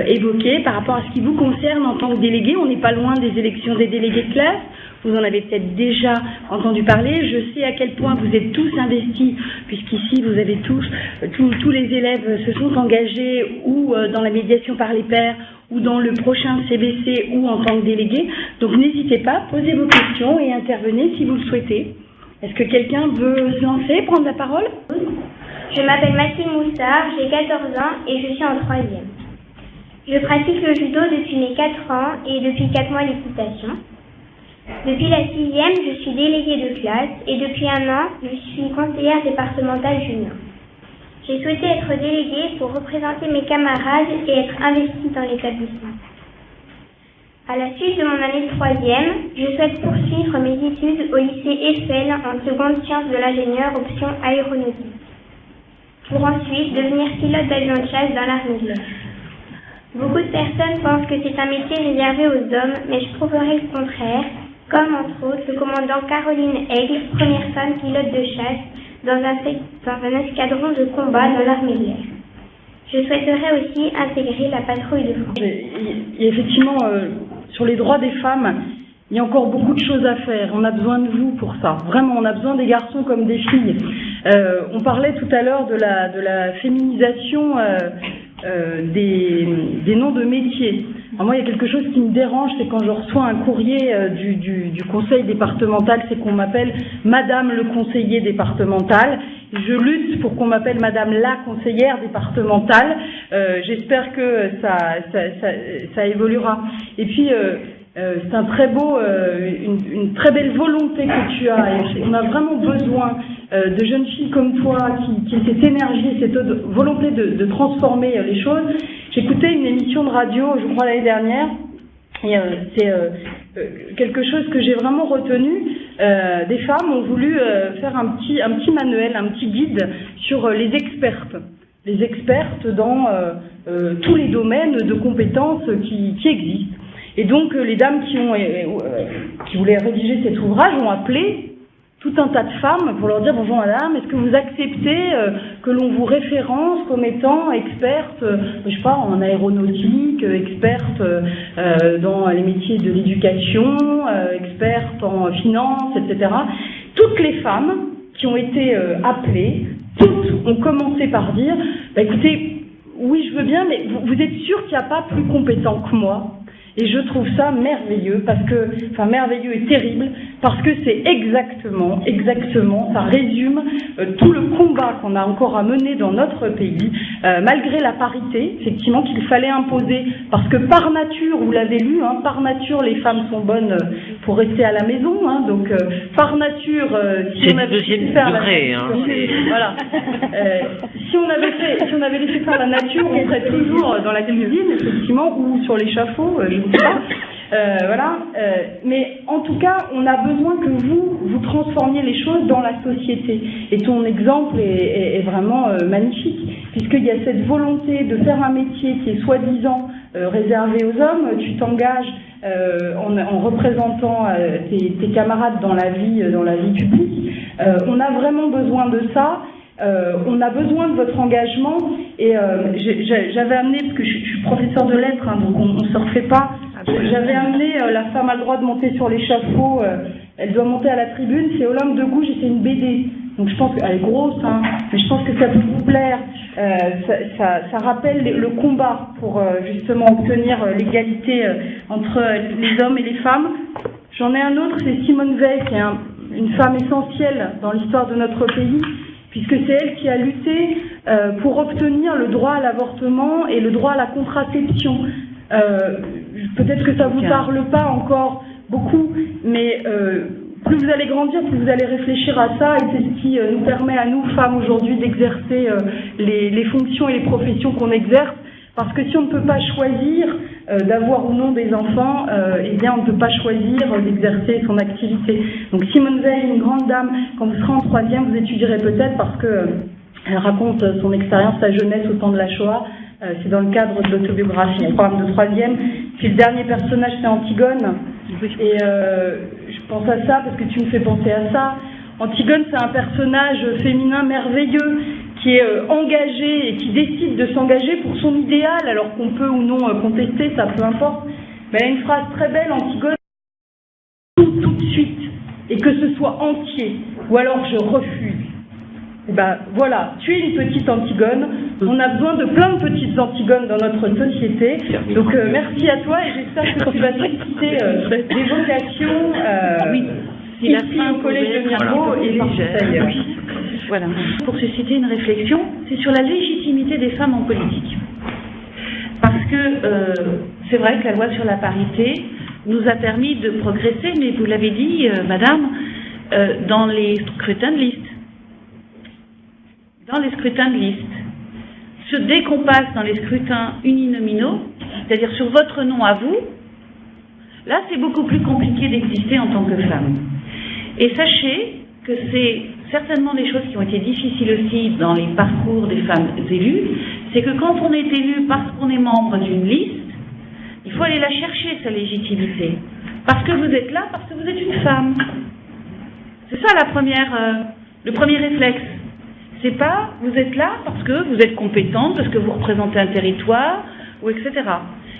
évoqué, par rapport à ce qui vous concerne en tant que délégué. On n'est pas loin des élections des délégués de classe. Vous en avez peut-être déjà entendu parler. Je sais à quel point vous êtes tous investis, puisqu'ici vous avez tous les élèves se sont engagés ou dans la médiation par les pairs, ou dans le prochain CBC, ou en tant que délégué. Donc n'hésitez pas, posez vos questions et intervenez si vous le souhaitez. Est-ce que quelqu'un veut se lancer, prendre la parole? Je m'appelle Maxime Moussard, j'ai 14 ans et je suis en 3e. Je pratique le judo depuis mes 4 ans et depuis 4 mois l'équitation. Depuis la 6e, je suis déléguée de classe et depuis 1 an, je suis conseillère départementale junior. J'ai souhaité être déléguée pour représenter mes camarades et être investie dans l'établissement. À la suite de mon année de 3e, je souhaite poursuivre mes études au lycée Eiffel en seconde sciences de l'ingénieur option aéronautique, pour ensuite devenir pilote d'avion de chasse dans l'armée de l'air. Beaucoup de personnes pensent que c'est un métier réservé aux hommes, mais je prouverai le contraire, comme entre autres le commandant Caroline Aigle, première femme pilote de chasse dans un escadron de combat dans l'armée de l'air. Je souhaiterais aussi intégrer la patrouille de France. Il y a effectivement, sur les droits des femmes, il y a encore beaucoup de choses à faire. On a besoin de vous pour ça. Vraiment, on a besoin des garçons comme des filles. On parlait tout à l'heure de la féminisation des noms de métiers. Alors moi, il y a quelque chose qui me dérange, c'est quand je reçois un courrier du conseil départemental, c'est qu'on m'appelle Madame le conseiller départemental. Je lutte pour qu'on m'appelle Madame la conseillère départementale. J'espère que ça évoluera. Et puis, c'est un très beau, une très belle volonté que tu as. Et on a vraiment besoin de jeunes filles comme toi qui ont cette énergie, cette volonté de transformer les choses. J'écoutais une émission de radio, je crois l'année dernière, et c'est quelque chose que j'ai vraiment retenu. Des femmes ont voulu faire un petit manuel, un petit guide sur les expertes dans tous les domaines de compétences qui existent. Et donc les dames qui voulaient rédiger cet ouvrage ont appelé tout un tas de femmes pour leur dire: bonjour madame, est-ce que vous acceptez que l'on vous référence comme étant experte, je sais pas, en aéronautique, experte dans les métiers de l'éducation, experte en finance, etc. Toutes les femmes qui ont été appelées, toutes ont commencé par dire: bah, écoutez, oui je veux bien, mais vous êtes sûr qu'il n'y a pas plus compétent que moi? Et je trouve ça merveilleux, merveilleux et terrible, parce que c'est exactement, ça résume tout le combat qu'on a encore à mener dans notre pays, malgré la parité, effectivement, qu'il fallait imposer, parce que par nature, vous l'avez lu, par nature, les femmes sont bonnes pour rester à la maison, donc par nature, si on avait laissé faire voilà, si on avait laissé faire la nature, on serait toujours dans la cuisine, effectivement, ou sur l'échafaud, je ne sais pas. Mais en tout cas, on a besoin que vous transformiez les choses dans la société. Et ton exemple est vraiment magnifique, puisqu'il y a cette volonté de faire un métier qui est soi-disant réservé aux hommes. Tu t'engages en représentant tes camarades dans la vie publique. On a vraiment besoin de ça. On a besoin de votre engagement, et j'avais amené, parce que je suis professeur de lettres, donc on ne se refait pas, j'avais amené La femme a le droit de monter sur l'échafaud, elle doit monter à la tribune, c'est Olympe de Gouges, et c'est une BD, donc je pense qu'elle est grosse, mais je pense que ça peut vous plaire. Ça rappelle le combat pour justement obtenir l'égalité entre les hommes et les femmes. J'en ai un autre, c'est Simone Veil, qui est une femme essentielle dans l'histoire de notre pays, puisque c'est elle qui a lutté pour obtenir le droit à l'avortement et le droit à la contraception. Peut-être que ça ne vous parle pas encore beaucoup, mais plus vous allez grandir, plus vous allez réfléchir à ça, et c'est ce qui nous permet à nous, femmes, aujourd'hui, d'exercer les fonctions et les professions qu'on exerce. Parce que si on ne peut pas choisir d'avoir ou non des enfants, eh bien on ne peut pas choisir d'exercer son activité. Donc Simone Veil, une grande dame, quand vous serez en 3e, vous étudierez peut-être, parce que elle raconte son expérience, sa jeunesse au temps de la Shoah. C'est dans le cadre de l'autobiographie, le programme de 3e. Puis le dernier personnage, c'est Antigone. Et je pense à ça parce que tu me fais penser à ça. Antigone, c'est un personnage féminin merveilleux, qui est engagé et qui décide de s'engager pour son idéal, alors qu'on peut ou non contester, ça peu importe. Mais elle a une phrase très belle, Antigone: tout de suite, et que ce soit entier, ou alors je refuse. Et voilà, tu es une petite Antigone, on a besoin de plein de petites Antigones dans notre société, donc merci à toi, et j'espère que tu vas susciter des vocations ici au collège de Mirebeau et partout ailleurs. Voilà. Pour susciter une réflexion, c'est sur la légitimité des femmes en politique. Parce que c'est vrai que la loi sur la parité nous a permis de progresser, mais vous l'avez dit, madame, dans les scrutins de liste. Dans les scrutins de liste. Dès qu'on passe dans les scrutins uninominaux, c'est-à-dire sur votre nom à vous, Là, c'est beaucoup plus compliqué d'exister en tant que femme. Et sachez que c'est certainement des choses qui ont été difficiles aussi dans les parcours des femmes élues, c'est que quand on est élu parce qu'on est membre d'une liste, il faut aller la chercher, sa légitimité. Parce que vous êtes là, parce que vous êtes une femme. C'est ça le premier réflexe. C'est pas, vous êtes là parce que vous êtes compétente, parce que vous représentez un territoire, ou etc.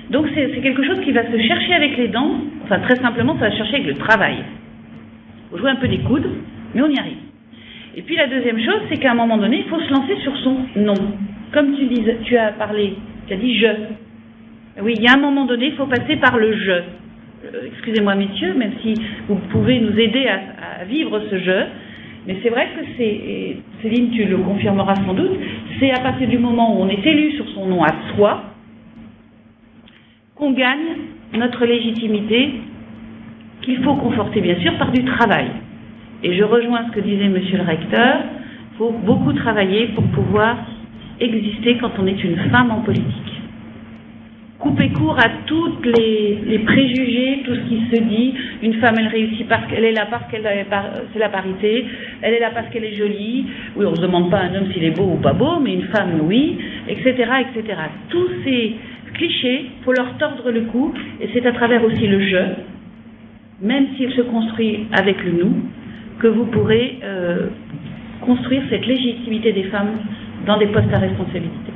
Donc c'est quelque chose qui va se chercher avec les dents, enfin très simplement, ça va se chercher avec le travail. Il faut jouer un peu des coudes, mais on y arrive. Et puis la deuxième chose, c'est qu'à un moment donné, il faut se lancer sur son nom. Comme tu as parlé, tu as dit « je ». Oui, il y a un moment donné, il faut passer par le « je ». Excusez-moi messieurs, même si vous pouvez nous aider à vivre ce « je », mais c'est vrai que c'est, Céline, tu le confirmeras sans doute, c'est à partir du moment où on est élu sur son nom à soi qu'on gagne notre légitimité, qu'il faut conforter bien sûr par du travail. Et je rejoins ce que disait monsieur le recteur, il faut beaucoup travailler pour pouvoir exister quand on est une femme en politique. Couper court à tous les préjugés, tout ce qui se dit, une femme elle réussit parce qu'elle est là, parce qu'elle c'est la parité, elle est là parce qu'elle est jolie, oui on ne se demande pas à un homme s'il est beau ou pas beau, mais une femme oui, etc. etc. Tous ces clichés, il faut leur tordre le cou, et c'est à travers aussi le « je », même s'il se construit avec le « nous », que vous pourrez construire cette légitimité des femmes dans des postes à responsabilité.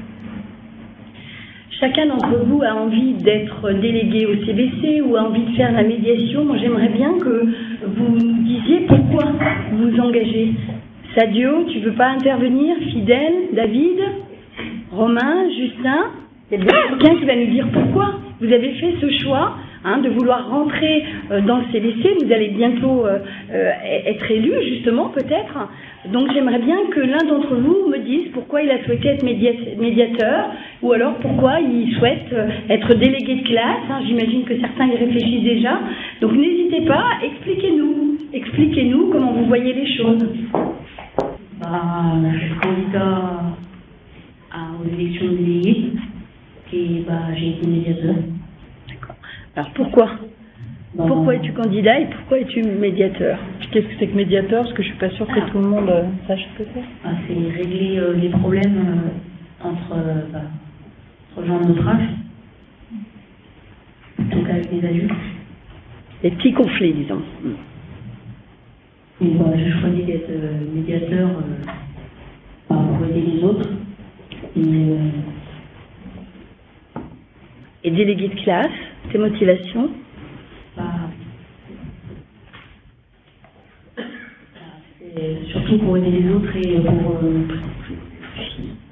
Chacun d'entre vous a envie d'être délégué au CBC ou a envie de faire la médiation. Moi, j'aimerais bien que vous disiez pourquoi vous vous engagez. Sadio, tu ne veux pas intervenir? Fidèle, David, Romain, Justin? Il y a bien quelqu'un qui va nous dire pourquoi vous avez fait ce choix de vouloir rentrer dans le CBC. Vous allez bientôt être élu, justement, peut-être. Donc j'aimerais bien que l'un d'entre vous me dise pourquoi il a souhaité être médiateur, ou alors pourquoi il souhaite être délégué de classe. J'imagine que certains y réfléchissent déjà. Donc n'hésitez pas, expliquez-nous comment vous voyez les choses. Je suis candidat aux élections de délégués et j'ai été médiateur. D'accord. Alors pourquoi Pourquoi es-tu candidat et pourquoi es-tu médiateur? Qu'est-ce que c'est que médiateur? Parce que je suis pas sûre que tout le monde sache ce que c'est. C'est régler les problèmes entre gens de notre âge, donc avec les adultes. Les petits conflits, disons. Et j'ai choisi d'être médiateur pour aider les autres. Et délégué de classe, tes motivations? C'est surtout pour aider les autres et pour...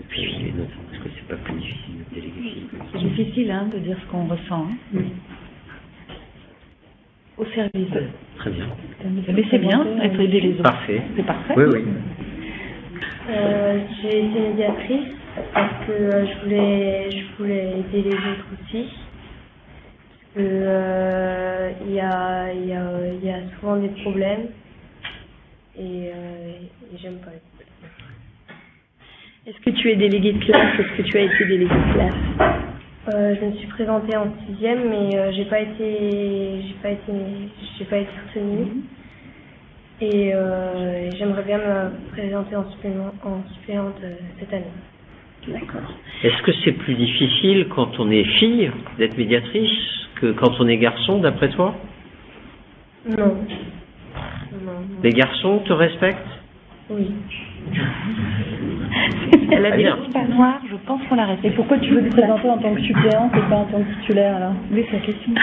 Puis les autres, parce que c'est pas plus difficile de déléguer. C'est difficile de dire ce qu'on ressent. Au service. Très bien. Mais c'est bien, être aider les autres. Parfait. C'est parfait. Oui, oui. J'ai été médiatrice parce que je voulais aider les autres aussi. Parce que il y a souvent des problèmes et j'aime pas les problèmes. Est-ce que tu es délégué de classe? Est-ce que tu as été délégué de classe? Je me suis présentée en 6e, mais j'ai pas été retenue. Et j'aimerais bien me présenter en suppléante cette année. D'accord. Est-ce que c'est plus difficile quand on est fille d'être médiatrice que quand on est garçon, d'après toi? Non. Les garçons te respectent? Oui. Elle a des pas noirs, je pense qu'on la respecte. Et pourquoi tu veux te présenter en tant que suppléante et pas en tant que titulaire alors? Oui, c'est la question.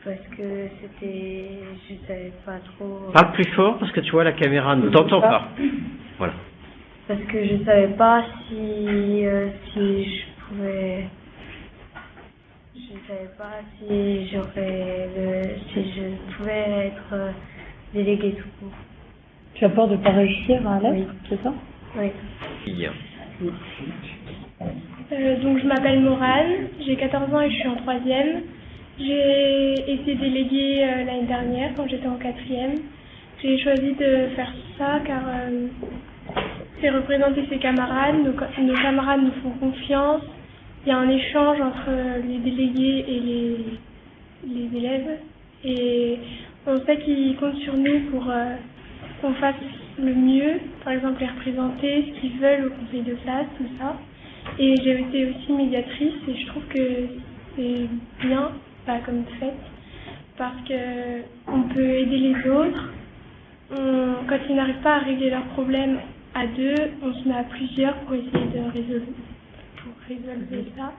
Parce que c'était... Je savais pas trop... Parle plus fort parce que tu vois la caméra ne t'entend pas. Voilà. Parce que je savais pas si je pouvais... Je savais pas si je pouvais être déléguée tout court. Tu as peur de ne pas réussir à l'être, c'est ça? Oui. Bien. Donc je m'appelle Morane, j'ai 14 ans et je suis en 3e. J'ai été déléguée l'année dernière quand j'étais en 4e. J'ai choisi de faire ça car c'est représenter ses camarades. Nos camarades nous font confiance il y a un échange entre les délégués et les élèves. Et on sait qu'ils comptent sur nous pour qu'on fasse le mieux, par exemple les représenter, ce qu'ils veulent au conseil de classe, tout ça. Et j'ai été aussi médiatrice et je trouve que c'est bien, pas comme fait, parce qu'on peut aider les autres. Quand ils n'arrivent pas à régler leurs problèmes à deux, on se met à plusieurs pour essayer de résoudre ça.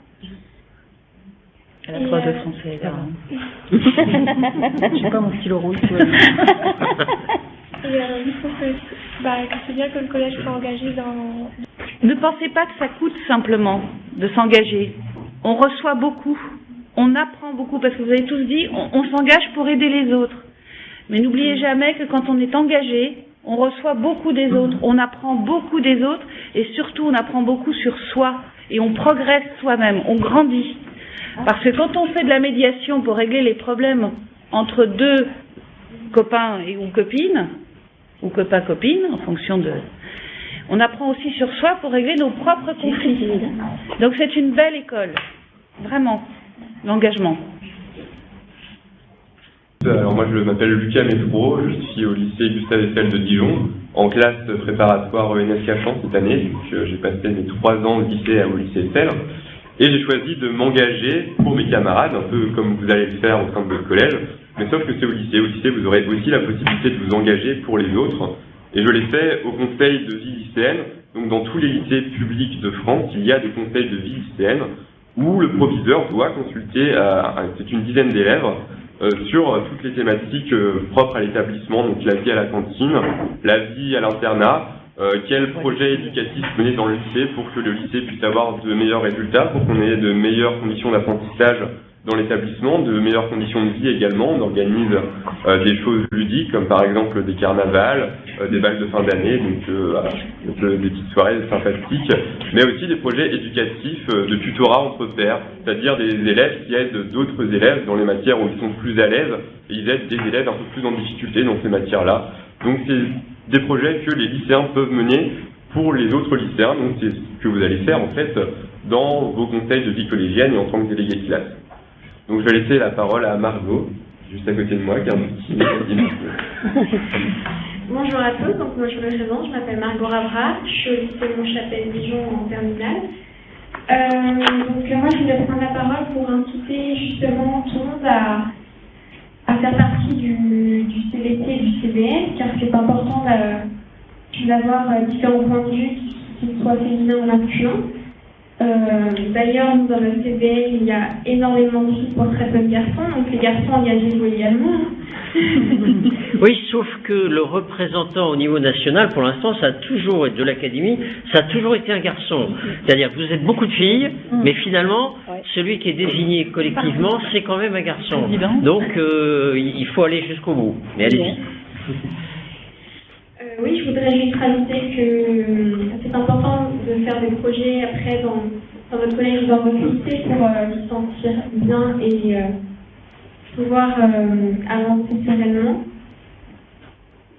Elle a prof de français, là. J'ai pas mon stylo rouge. Et je trouve que c'est bien que le collège soit engagé dans... Ne pensez pas que ça coûte simplement de s'engager. On reçoit beaucoup, on apprend beaucoup, parce que vous avez tous dit, on s'engage pour aider les autres. Mais n'oubliez jamais que quand on est engagé, on reçoit beaucoup des autres, on apprend beaucoup des autres, et surtout on apprend beaucoup sur soi, et on progresse soi-même, on grandit. Parce que quand on fait de la médiation pour régler les problèmes entre deux copains ou copines, ou copains-copines, en fonction de... On apprend aussi sur soi pour régler nos propres conflits. Donc c'est une belle école, vraiment, l'engagement. Alors moi je m'appelle Lucas Métro, je suis au lycée Gustave Eiffel de Dijon, en classe préparatoire ENS Cachan cette année. Donc j'ai passé mes 3 ans de lycée au lycée Eiffel. Et j'ai choisi de m'engager pour mes camarades, un peu comme vous allez le faire au sein de votre collège, mais sauf que c'est au lycée. Au lycée, vous aurez aussi la possibilité de vous engager pour les autres. Et je l'ai fait au conseil de vie lycéenne. Donc dans tous les lycées publics de France, il y a des conseils de vie lycéenne où le proviseur doit consulter, c'est une dizaine d'élèves, sur toutes les thématiques propres à l'établissement, donc la vie à la cantine, la vie à l'internat, quel projet éducatif mener dans le lycée pour que le lycée puisse avoir de meilleurs résultats, pour qu'on ait de meilleures conditions d'apprentissage dans l'établissement, de meilleures conditions de vie également. On organise des choses ludiques, comme par exemple des carnavals, des balles de fin d'année, donc des petites soirées sympathiques, mais aussi des projets éducatifs de tutorat entre pairs, c'est-à-dire des élèves qui aident d'autres élèves dans les matières où ils sont plus à l'aise, et ils aident des élèves un peu plus en difficulté dans ces matières-là. Donc c'est des projets que les lycéens peuvent mener pour les autres lycéens, donc c'est ce que vous allez faire en fait dans vos conseils de vie collégienne et en tant que délégué de classe. Donc je vais laisser la parole à Margot, juste à côté de moi, car Bonjour à tous, donc moi je me présente, je m'appelle Margot Rabra, je suis au lycée Montchapelle Dijon en terminale. Donc moi je voulais prendre la parole pour inciter justement tout le monde à faire partie du CVT et du CVN, car c'est important d'avoir différents points de vue qui soient féminins ou masculins. D'ailleurs, dans le CVN, il y a énormément de filles pour très peu de garçons, donc les garçons engagez-vous également. Oui, sauf que le représentant au niveau national, pour l'instant, ça a toujours été de l'académie, ça a toujours été un garçon. C'est-à-dire que vous êtes beaucoup de filles, mais finalement, celui qui est désigné collectivement, c'est quand même un garçon. Donc, il faut aller jusqu'au bout. Mais allez-y. Oui, je voudrais juste rajouter que c'est important de faire des projets après dans votre collège ou dans votre lycée pour se sentir bien et pouvoir avancer sereinement.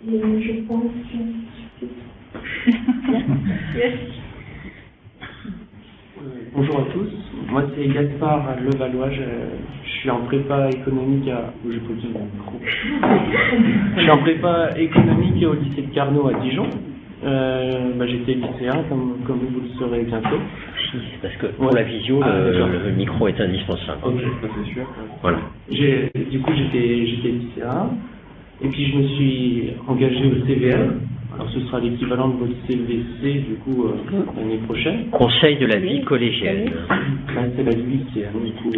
Et je pense que c'est Merci. Bonjour à tous, moi c'est Gaspard Levallois, je suis en prépa économique je suis en prépa économique au lycée de Carnot à Dijon. J'étais lycéen, comme vous le saurez bientôt. Si, parce que pour la visio, le micro est indispensable. Ok, c'est sûr. Voilà. Du coup, j'étais lycéen, et puis je me suis engagé au CVL. Alors ce sera l'équivalent de votre CVC, du coup, l'année prochaine. Conseil de la vie collégienne. C'est la vie lycéenne, du coup.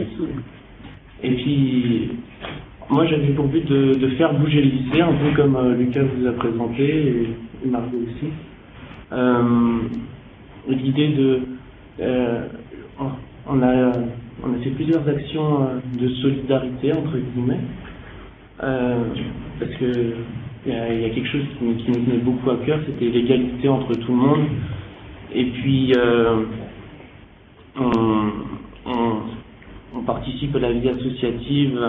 Et puis, moi j'avais pour but de faire bouger le lycée, un peu comme Lucas vous a présenté, et Margot aussi. L'idée on a fait plusieurs actions de solidarité, entre guillemets, parce que il y a quelque chose qui nous tenait beaucoup à cœur, c'était l'égalité entre tout le monde. Et puis, on participe à la vie associative.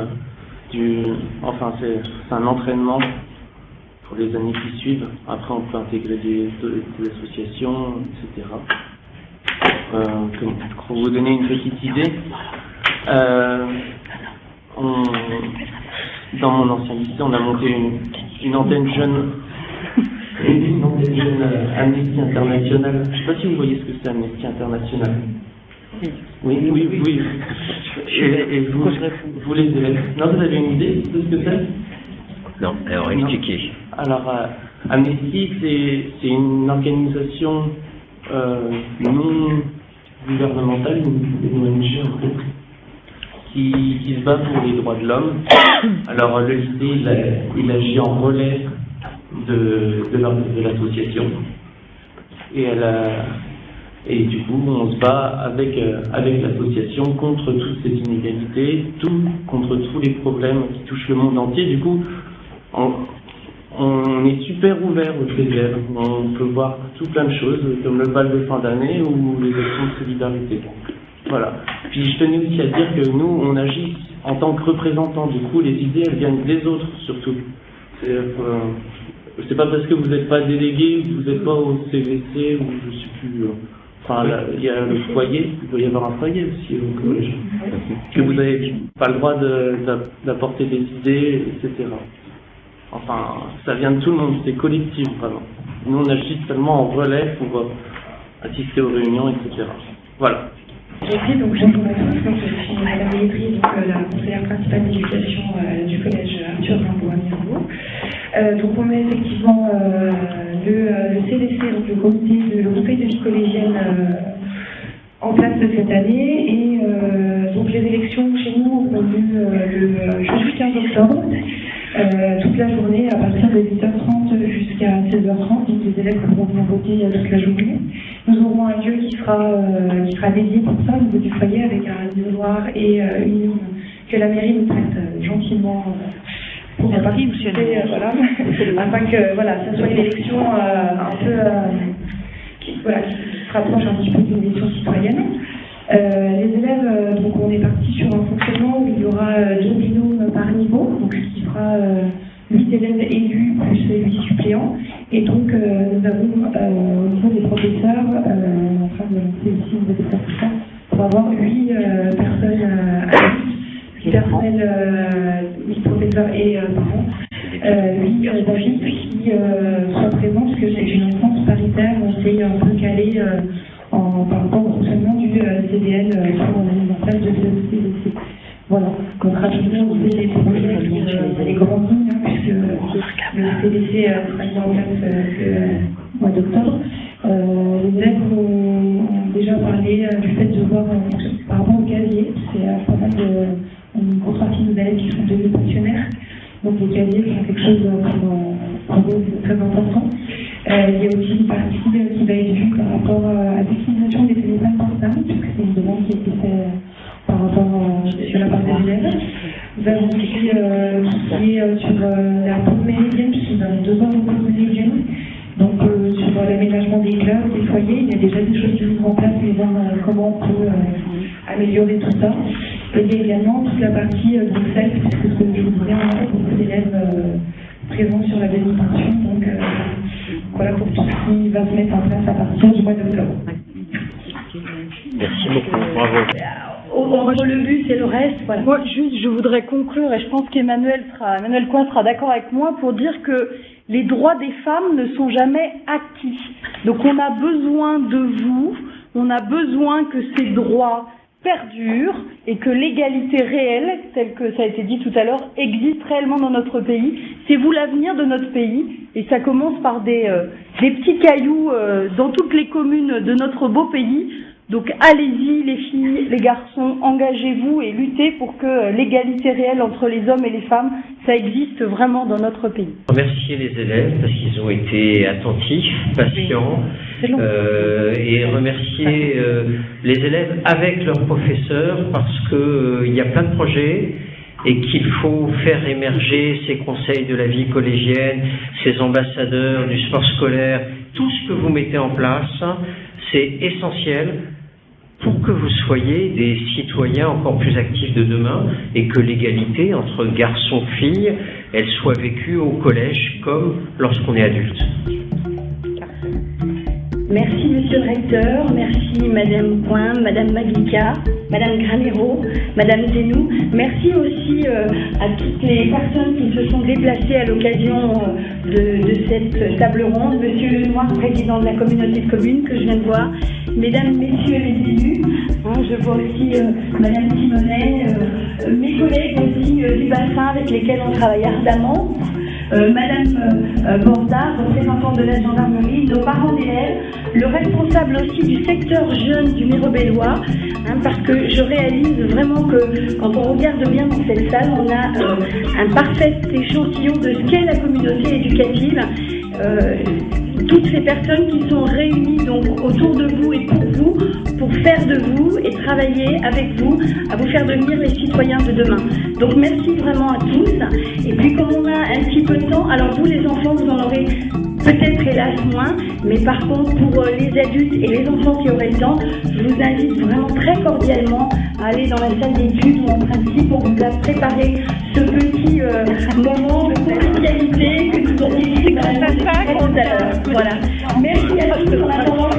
C'est un entraînement pour les années qui suivent. Après, on peut intégrer des associations, etc. pour vous donner une petite idée, dans mon ancien lycée, on a monté une antenne jeune, Amnesty International. Je ne sais pas si vous voyez ce que c'est Amnesty International. Oui. Et vous les élèves. Non, vous avez une idée de ce que c'est? Non, alors expliquez. Alors, Amnesty, c'est une organisation non gouvernementale, une ONG en fait, qui se bat pour les droits de l'homme. Alors, le lycée, il agit en relais de l'association. Et du coup, on se bat avec l'association contre toutes ces inégalités, contre tous les problèmes qui touchent le monde entier. Du coup, on est super ouvert aux élèves. On peut voir tout plein de choses, comme le bal de fin d'année ou les actions de solidarité. Voilà. Puis je tenais aussi à dire que nous, on agit en tant que représentants. Du coup, les idées, elles viennent des autres, surtout. C'est pas parce que vous n'êtes pas délégué, vous n'êtes pas au CVC, ou je sais plus. Enfin, il y a le foyer, il doit y avoir un foyer aussi au collège. Que vous n'avez pas le droit d'apporter des idées, etc. Enfin, ça vient de tout le monde, c'est collectif, vraiment. Nous, on agit seulement en relais pour assister aux réunions, etc. Voilà. Donc, bonjour à tous, donc, je suis Madame Létry, donc la conseillère principale d'éducation du collège Arthur Rimbaud à Mirebeau. Donc, on met effectivement le CDC, donc le conseil de vie collégienne, en place de cette année. Et donc, les élections chez nous ont lieu le jeudi 15 octobre. Toute la journée, à partir de 8h30 jusqu'à 16h30, donc les élèves pourront venir voter toute la journée. Nous aurons un lieu qui sera dédié pour ça, au niveau du foyer, avec un isoloir et une urne que la mairie nous prête gentiment pour participer, voilà, afin que ça soit une élection un peu qui se rapproche un petit peu d'une élection citoyenne. Les élèves, donc on est parti sur un fonctionnement où il y aura 2 binômes par niveau, donc ce qui fera 8 élèves élus plus 8 suppléants. Et donc nous avons au niveau des professeurs, en train de lancer aussi une nouvelle professeur pour avoir 8 personnes personnel, 8 professeurs et parents, 8 avis qui soient présents, parce que c'est une instance paritaire, on s'est un peu calé par rapport au fonctionnement du CDN sur la mise en place de ce CDC. Voilà, donc rapidement, vous avez des projets les grandes lignes, puisque le CDC sera mis en place le mois d'octobre. Les élèves ont déjà parlé du fait de voir par rapport au casier, c'est pas mal une grosse partie de nos élèves qui sont devenus pensionnaires, donc les casiers sont quelque chose pour eux très important. Il y a aussi une partie qui va être vue par rapport à l'utilisation des téléphones portables, puisque c'est une demande qui a été faite par rapport sur la part des élèves. Nous avons aussi tout ce qui est sur la pause méridienne, puisque nous avons 2 heures de pause méridienne. Donc sur l'aménagement des classes, des foyers, il y a déjà des choses qui sont en place, mais voir comment on peut améliorer tout ça. Et il y a également toute la partie Bruxelles, puisque ce que je vous disais, on a beaucoup d'élèves présents sur la demi-pension. Donc voilà pour tout ce qui va se mettre en place à partir du mois d'octobre. Merci beaucoup, bravo. Entre le but et le reste, voilà. Moi, juste, je voudrais conclure, et je pense qu'Emmanuel Coin sera d'accord avec moi pour dire que les droits des femmes ne sont jamais acquis. Donc on a besoin de vous, on a besoin que ces droits perdurent et que l'égalité réelle, telle que ça a été dit tout à l'heure, existe réellement dans notre pays. C'est vous l'avenir de notre pays, et ça commence par des petits cailloux dans toutes les communes de notre beau pays. Donc allez-y les filles, les garçons, engagez-vous et luttez pour que l'égalité réelle entre les hommes et les femmes, ça existe vraiment dans notre pays. Remercier les élèves parce qu'ils ont été attentifs, patients, et remercier les élèves avec leurs professeurs parce qu'il y a plein de projets et qu'il faut faire émerger ces conseils de la vie collégienne, ces ambassadeurs du sport scolaire, tout ce que vous mettez en place, c'est essentiel pour que vous soyez des citoyens encore plus actifs de demain et que l'égalité entre garçons et filles, elle soit vécue au collège comme lorsqu'on est adulte. Merci Monsieur le Recteur, merci Madame Coin, Madame Maglica, Madame Granero, Madame Zenou. Merci aussi à toutes les personnes qui se sont déplacées à l'occasion de cette table ronde. Monsieur Lenoir, président de la communauté de communes que je viens de voir. Mesdames, Messieurs les élus, je vois aussi Madame Simonet, mes collègues aussi du bassin avec lesquels on travaille ardemment. Madame Bordard, représentante de la gendarmerie, nos parents d'élèves, le responsable aussi du secteur jeune du Mirobellois, parce que je réalise vraiment que quand on regarde bien dans cette salle, on a un parfait échantillon de ce qu'est la communauté éducative. Toutes ces personnes qui sont réunies donc autour de vous et pour vous, pour faire de vous et travailler avec vous, à vous faire devenir les citoyens de demain. Donc merci vraiment à tous. Et puis comme on a un petit peu de temps, alors vous les enfants, vous en aurez peut-être hélas moins, mais par contre pour les adultes et les enfants qui auraient le temps, je vous invite vraiment très cordialement à aller dans la salle d'études ou en principe pour vous préparer ce petit moment de convivialité que nous aurons dit tout à l'heure. Voilà. Merci à tous en attendant.